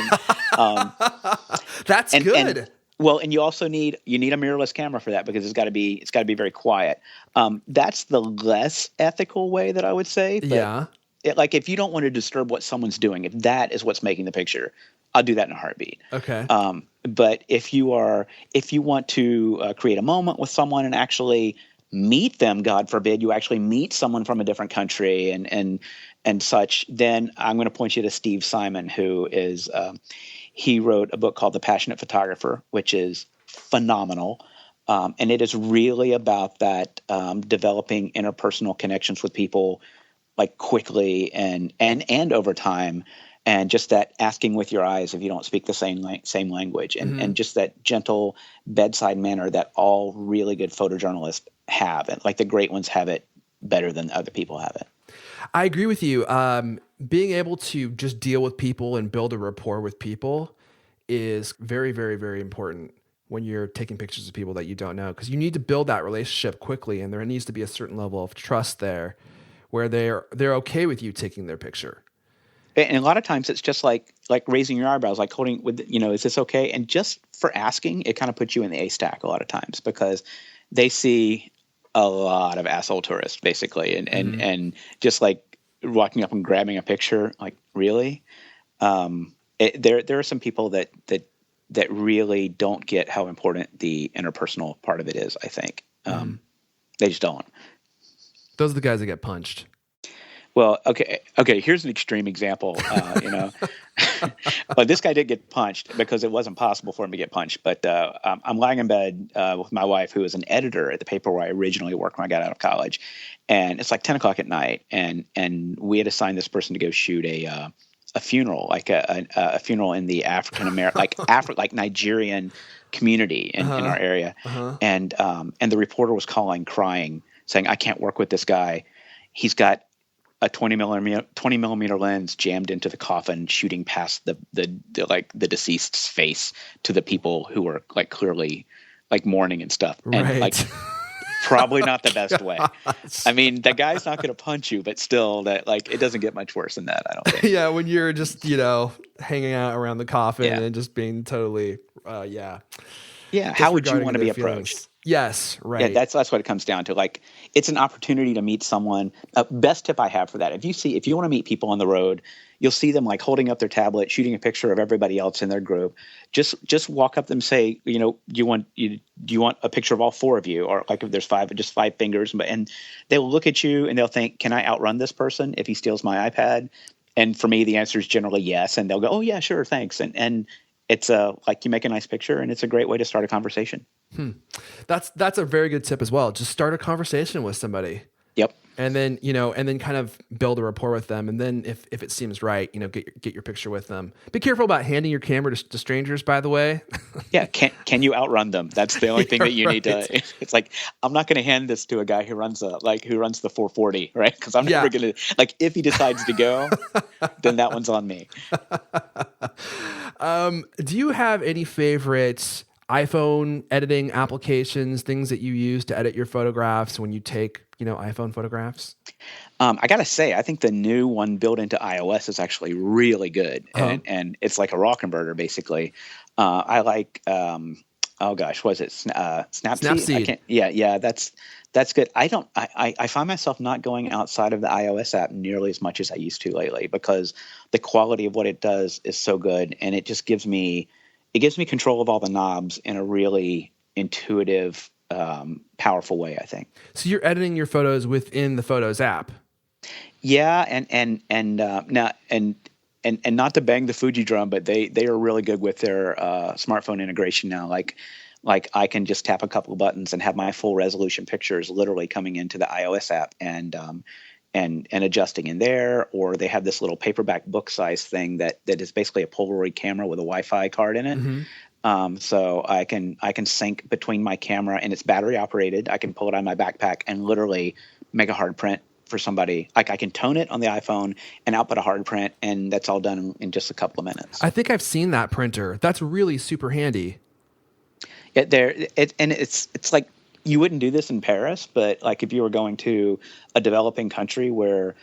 again. That's good. And you also need a mirrorless camera for that, because it's got to be very quiet. That's the less ethical way that I would say. But like if you don't want to disturb what someone's doing, if that is what's making the picture, I'll do that in a heartbeat. Okay. But if you want to create a moment with someone and actually meet them, God forbid, you actually meet someone from a different country and such, then I'm going to point you to Steve Simon, who is he wrote a book called The Passionate Photographer, which is phenomenal. And it is really about that developing interpersonal connections with people, like quickly and over time, and just that asking with your eyes if you don't speak the same language, and just that gentle bedside manner that all really good photojournalists have, and like the great ones have it better than other people have it. I agree with you. Being able to just deal with people and build a rapport with people is very, very, very important when you're taking pictures of people that you don't know, because you need to build that relationship quickly, and there needs to be a certain level of trust there where they're okay with you taking their picture. And a lot of times it's just like raising your eyebrows, like holding with, is this okay? And just for asking, it kind of puts you in the A stack a lot of times, because they see a lot of asshole tourists basically. And just like walking up and grabbing a picture, like really, there are some people that really don't get how important the interpersonal part of it is. I think they just don't. Those are the guys that get punched. Well, okay. Here's an extreme example. But this guy did get punched because it wasn't possible for him to get punched. But I'm lying in bed with my wife, who was an editor at the paper where I originally worked when I got out of college, and it's like 10 o'clock at night, and we had assigned this person to go shoot a funeral, like a funeral in the African American, like Nigerian community in our area, and the reporter was calling, crying, saying, "I can't work with this guy. He's got a 20 millimeter lens jammed into the coffin, shooting past the deceased's face to the people who were like clearly like mourning and stuff." And like probably not the best way. I mean, the guy's not going to punch you, but still, that like it doesn't get much worse than that, I don't think. Yeah, when you're just hanging out around the coffin and just being totally how would you want to be approached? Yes, right. Yeah, that's what it comes down to. Like, it's an opportunity to meet someone. Best tip I have for that: if you want to meet people on the road, you'll see them like holding up their tablet, shooting a picture of everybody else in their group. Just walk up to them, say, do you want a picture of all four of you, or like if there's five, just 5 fingers, and they'll look at you and they'll think, can I outrun this person if he steals my iPad? And for me, the answer is generally yes, and they'll go, oh yeah, sure, thanks, and it's like you make a nice picture, and it's a great way to start a conversation. That's a very good tip as well. Just start a conversation with somebody. Yep. And then, kind of build a rapport with them. And then if it seems right, get your picture with them. Be careful about handing your camera to strangers, by the way. Yeah. Can you outrun them? That's the only thing that you need to, it's like, I'm not going to hand this to a guy who runs the 440, right? Cause I'm never going to, like, if he decides to go, then that one's on me. Do you have any favorites iPhone editing applications, things that you use to edit your photographs when you take, iPhone photographs? I got to say, I think the new one built into iOS is actually really good. And it's like a raw converter, basically. I like, what is it? Snapseed. Yeah, that's good. I find myself not going outside of the iOS app nearly as much as I used to lately, because the quality of what it does is so good. And it just gives me control of all the knobs in a really intuitive, powerful way, I think. So you're editing your photos within the Photos app. Yeah, and not to bang the Fuji drum, but they are really good with their smartphone integration now. Like I can just tap a couple of buttons and have my full resolution pictures literally coming into the iOS app, and and adjusting in there, or they have this little paperback book size thing that is basically a Polaroid camera with a Wi-Fi card in it. So I can sync between my camera, and it's battery operated. I can pull it out of my backpack and literally make a hard print for somebody. Like I can tone it on the iPhone and output a hard print, and that's all done in just a couple of minutes. I think I've seen that printer. That's really super handy. It's like you wouldn't do this in Paris, but like if you were going to a developing country where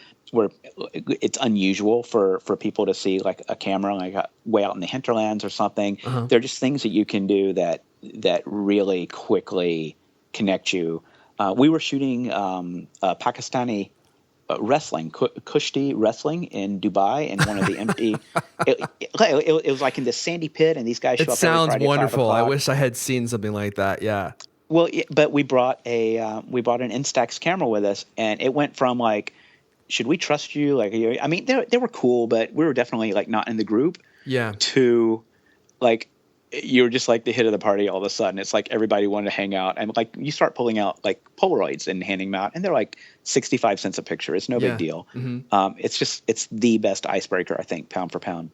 it's unusual for people to see like a camera like way out in the hinterlands or something, there are just things that you can do that really quickly connect you. We were shooting Pakistani wrestling, Kushti wrestling in Dubai, in one of the empty. It was like in this sandy pit, and these guys show up. It sounds every Friday wonderful. at 5 I o'clock. wish I had seen something like that. Yeah. Well, but we brought an Instax camera with us, and it went from like, should we trust you? Like, I mean, they were cool, but we were definitely like not in the group. Yeah. To like, you were just like the hit of the party all of a sudden. It's like everybody wanted to hang out, and like you start pulling out like Polaroids and handing them out, and they're like 65 cents a picture. It's no big deal. It's the best icebreaker, I think, pound for pound.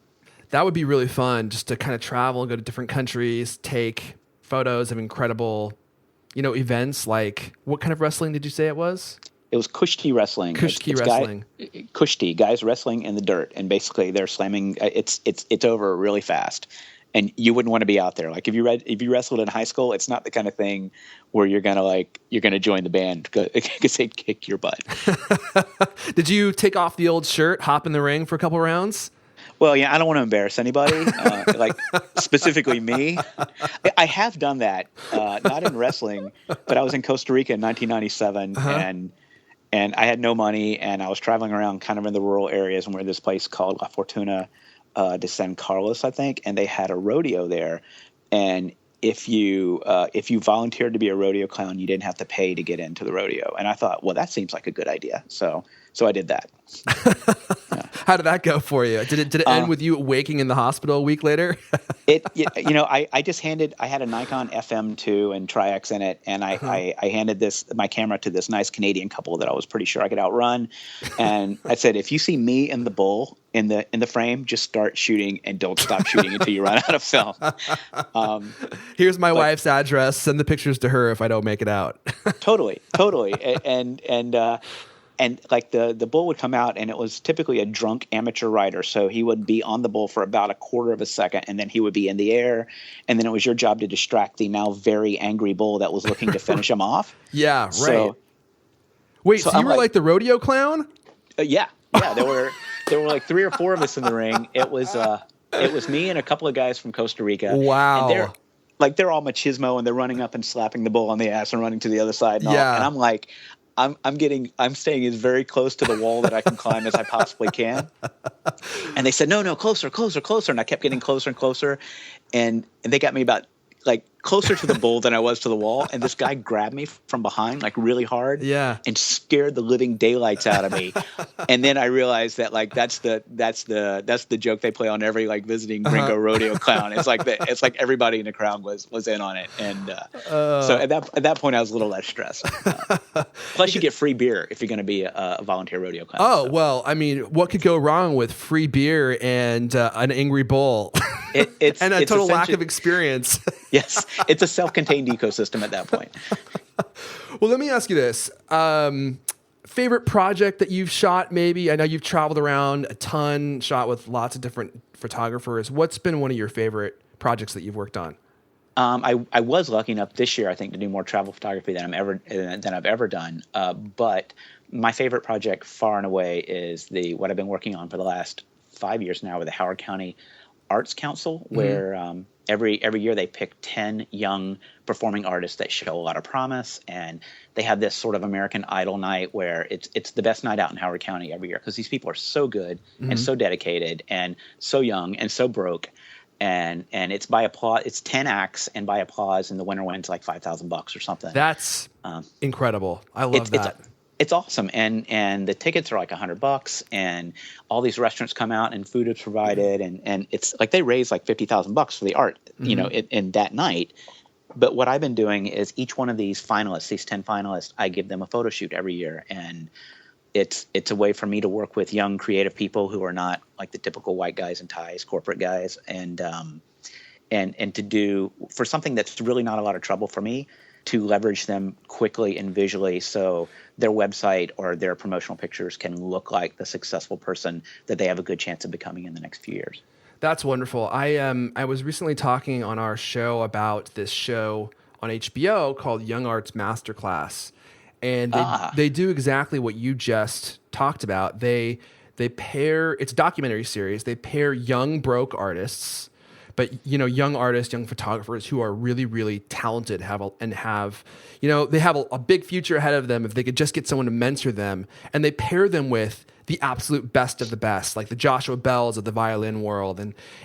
That would be really fun, just to kind of travel and go to different countries, take photos of incredible, events. Like, what kind of wrestling did you say it was? It was Kushti wrestling. Kushti wrestling. Kushti, guys wrestling in the dirt, and basically they're slamming. It's over really fast, and you wouldn't want to be out there. Like if you wrestled in high school, it's not the kind of thing where you're gonna join the band because they kick your butt. Did you take off the old shirt, hop in the ring for a couple rounds? Well, yeah, I don't want to embarrass anybody, like specifically me. I have done that, not in wrestling, but I was in Costa Rica in 1997, and I had no money, and I was traveling around kind of in the rural areas, and we're in this place called La Fortuna de San Carlos, I think, and they had a rodeo there, and if you volunteered to be a rodeo clown, you didn't have to pay to get into the rodeo, and I thought, well, that seems like a good idea, so I did that. How did that go for you? Did it end with you waking in the hospital a week later? I just I had a Nikon FM2 and Tri-X in it, and I handed my camera to this nice Canadian couple that I was pretty sure I could outrun, and I said, if you see me and the bull in the frame, just start shooting and don't stop shooting until you run out of film. Here's my wife's address. Send the pictures to her if I don't make it out. Totally, and like the bull would come out, and it was typically a drunk amateur rider. So he would be on the bull for about a quarter of a second, and then he would be in the air. And then it was your job to distract the now very angry bull that was looking to finish him off. Yeah, right. So you were like the rodeo clown? Yeah. There were like 3 or 4 of us in the ring. It was me and a couple of guys from Costa Rica. Wow. And they're all machismo, and they're running up and slapping the bull on the ass and running to the other side. And all. Yeah. And I'm like, I'm staying as very close to the wall that I can climb as I possibly can. And they said, no, closer. And I kept getting closer and closer. And they got me about like closer to the bull than I was to the wall. And this guy grabbed me from behind like really hard, and scared the living daylights out of me. And then I realized that like that's the joke they play on every like visiting gringo rodeo clown. It's like everybody in the crowd was in on it. And so at that point I was a little less stressed. Plus you get free beer if you're going to be a volunteer rodeo clown. Oh, so. Well, I mean, what could go wrong with free beer and an angry bull? It's and a total lack of experience. Yes, it's a self-contained ecosystem at that point. Well, let me ask you this. Favorite project that you've shot, maybe? I know you've traveled around a ton, shot with lots of different photographers. What's been one of your favorite projects that you've worked on? I was lucky enough this year, I think, to do more travel photography than I've ever done. But my favorite project far and away is what I've been working on for the last 5 years now with the Howard County Arts Council, where every year they pick 10 young performing artists that show a lot of promise, and they have this sort of American Idol night where it's the best night out in Howard County every year because these people are so good and so dedicated and so young and so broke, and it's by applause. It's 10 acts and by applause, and the winner wins like $5,000 or something. That's incredible. I love that. It's awesome, and the tickets are like $100, and all these restaurants come out, and food is provided, and it's like they raise like $50,000 for the art, in that night. But what I've been doing is each one of these finalists, these 10 finalists, I give them a photo shoot every year, and it's a way for me to work with young creative people who are not like the typical white guys in ties, corporate guys, and to do for something that's really not a lot of trouble for me, to leverage them quickly and visually so their website or their promotional pictures can look like the successful person that they have a good chance of becoming in the next few years. That's wonderful. I was recently talking on our show about this show on HBO called Young Arts Masterclass, and they do exactly what you just talked about. They pair, it's a documentary series. They pair young broke artists, but young artists, young photographers who are really, really talented, they have a big future ahead of them if they could just get someone to mentor them, and they pair them with the absolute best of the best, like the Joshua Bells of the violin world,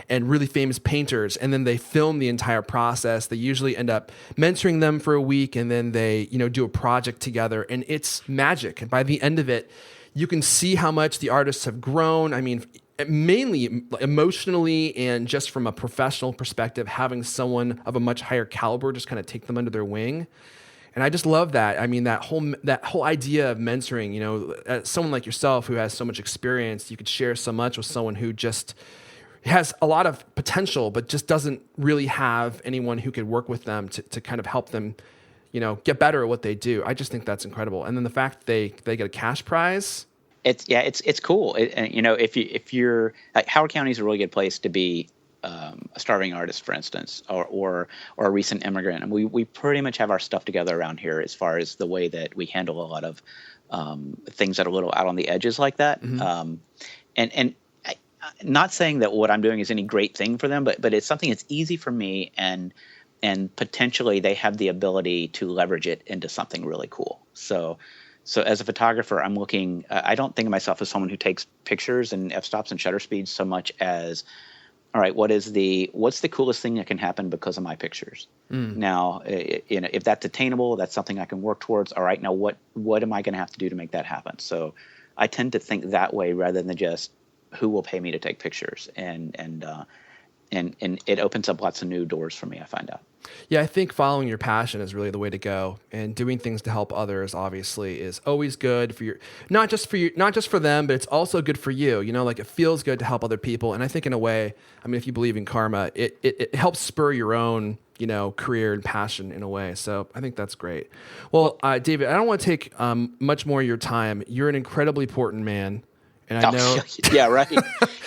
and really famous painters. And then they film the entire process. They usually end up mentoring them for a week, and then they do a project together, and it's magic. And by the end of it, you can see how much the artists have grown. I mean, mainly emotionally and just from a professional perspective, having someone of a much higher caliber just kind of take them under their wing. And I just love that. I mean, that whole idea of mentoring, someone like yourself who has so much experience, you could share so much with someone who just has a lot of potential, but just doesn't really have anyone who could work with them to kind of help them, get better at what they do. I just think that's incredible. And then the fact that they get a cash prize. It's cool. If you're like, Howard County is a really good place to be a starving artist, for instance, or a recent immigrant. And we pretty much have our stuff together around here as far as the way that we handle a lot of things that are a little out on the edges like that. Mm-hmm. And not saying that what I'm doing is any great thing for them, but it's something that's easy for me, and potentially they have the ability to leverage it into something really cool. So as a photographer, I'm looking. I don't think of myself as someone who takes pictures and f-stops and shutter speeds so much as, all right, what's the coolest thing that can happen because of my pictures? Now, if that's attainable, that's something I can work towards. All right, now what am I going to have to do to make that happen? So I tend to think that way rather than just who will pay me to take pictures, and it opens up lots of new doors for me, I find out. Yeah, I think following your passion is really the way to go, and doing things to help others obviously is always good for not just for them, but it's also good for you. Like it feels good to help other people, and I think in a way, I mean, if you believe in karma, it helps spur your own career and passion in a way. So I think that's great. Well, David, I don't want to take much more of your time. You're an incredibly important man. And I know. Yeah, right.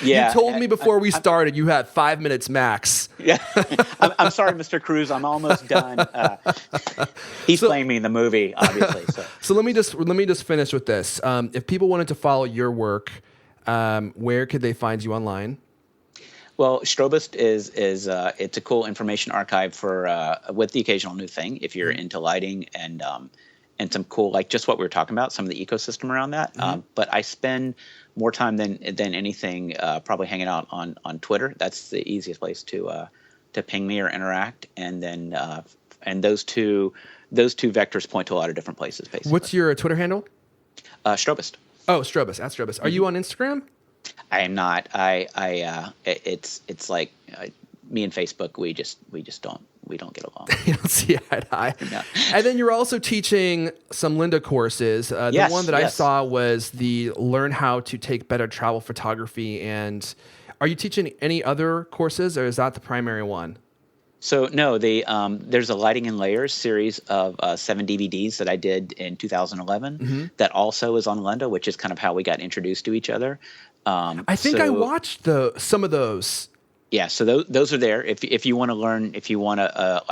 Yeah. You told me before we started you had 5 minutes max. Yeah. I'm sorry, Mr. Cruz. I'm almost done. He's playing me in the movie, obviously. So let me just finish with this. If people wanted to follow your work, where could they find you online? Well, Strobist is it's a cool information archive for with the occasional new thing if you're into lighting and some cool, like just what we were talking about, some of the ecosystem around that. Mm-hmm. But I spend more time than anything probably hanging out on Twitter. That's the easiest place to ping me or interact. And then and those two vectors point to a lot of different places. Basically, what's your Twitter handle? Strobist. Oh, Strobist. At Strobist. Are you on Instagram? I am not. It's like me and Facebook. We just don't get along. You don't see eye to eye. No. And then you're also teaching some Lynda courses. The one that I saw was the Learn How to Take Better Travel Photography. And are you teaching any other courses, or is that the primary one? So no, there's a Lighting in Layers series of 7 DVDs that I did in 2011 that also is on Lynda, which is kind of how we got introduced to each other. I think I watched some of those. Yeah, so those are there. If you want to learn, if you want a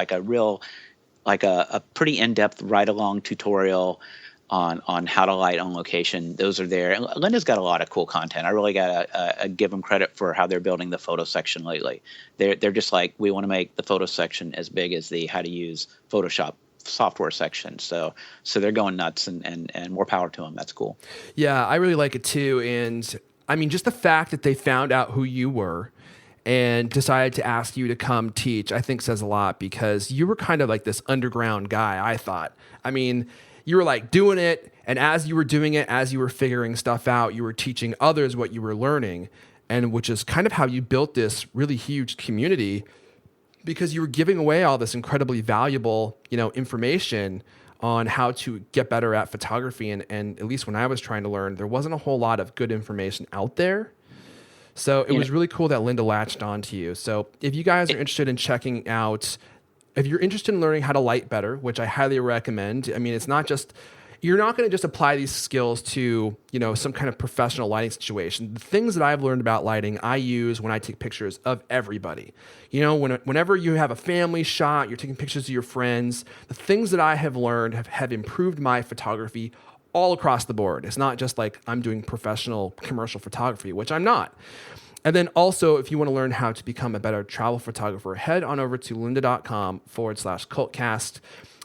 pretty in-depth ride-along tutorial on how to light on location, those are there. And Lynda's got a lot of cool content. I really got to give them credit for how they're building the photo section lately. They're just like, we want to make the photo section as big as the how to use Photoshop software section. So they're going nuts, and more power to them. That's cool. Yeah, I really like it too. And I mean, just the fact that they found out who you were and decided to ask you to come teach, I think says a lot, because you were kind of like this underground guy, I thought. I mean, you were like doing it, and as you were doing it, as you were figuring stuff out, you were teaching others what you were learning, and which is kind of how you built this really huge community, because you were giving away all this incredibly valuable, information on how to get better at photography. And at least when I was trying to learn, there wasn't a whole lot of good information out there. So it was really cool that Linda latched on to you. So if you guys are interested in checking out, if you're interested in learning how to light better, which I highly recommend, I mean, it's not just, you're not going to just apply these skills to, some kind of professional lighting situation. The things that I've learned about lighting, I use when I take pictures of everybody. Whenever you have a family shot, you're taking pictures of your friends, the things that I have learned have improved my photography all across the board. It's not just like I'm doing professional commercial photography, which I'm not. And then also, if you want to learn how to become a better travel photographer, head on over to lynda.com/cultcast.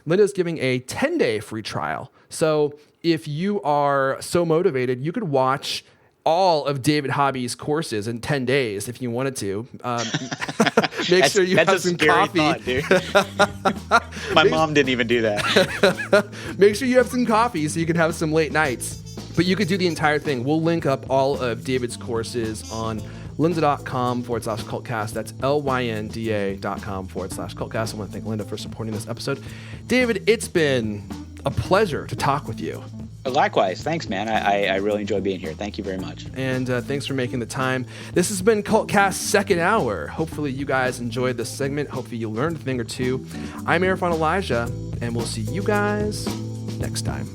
Linda's giving a 10-day free trial. So if you are so motivated, you could watch all of David Hobby's courses in 10 days if you wanted to. Make sure you have some coffee. Thought, dude. My mom didn't even do that. Make sure you have some coffee so you can have some late nights. But you could do the entire thing. We'll link up all of David's courses on lynda.com/cultcast. That's lynda.com/cultcast. I want to thank Linda for supporting this episode. David, it's been a pleasure to talk with you. Likewise. Thanks, man. I really enjoy being here. Thank you very much. And thanks for making the time. This has been CultCast's second hour. Hopefully you guys enjoyed this segment. Hopefully you learned a thing or two. I'm Arifan Elijah, and we'll see you guys next time.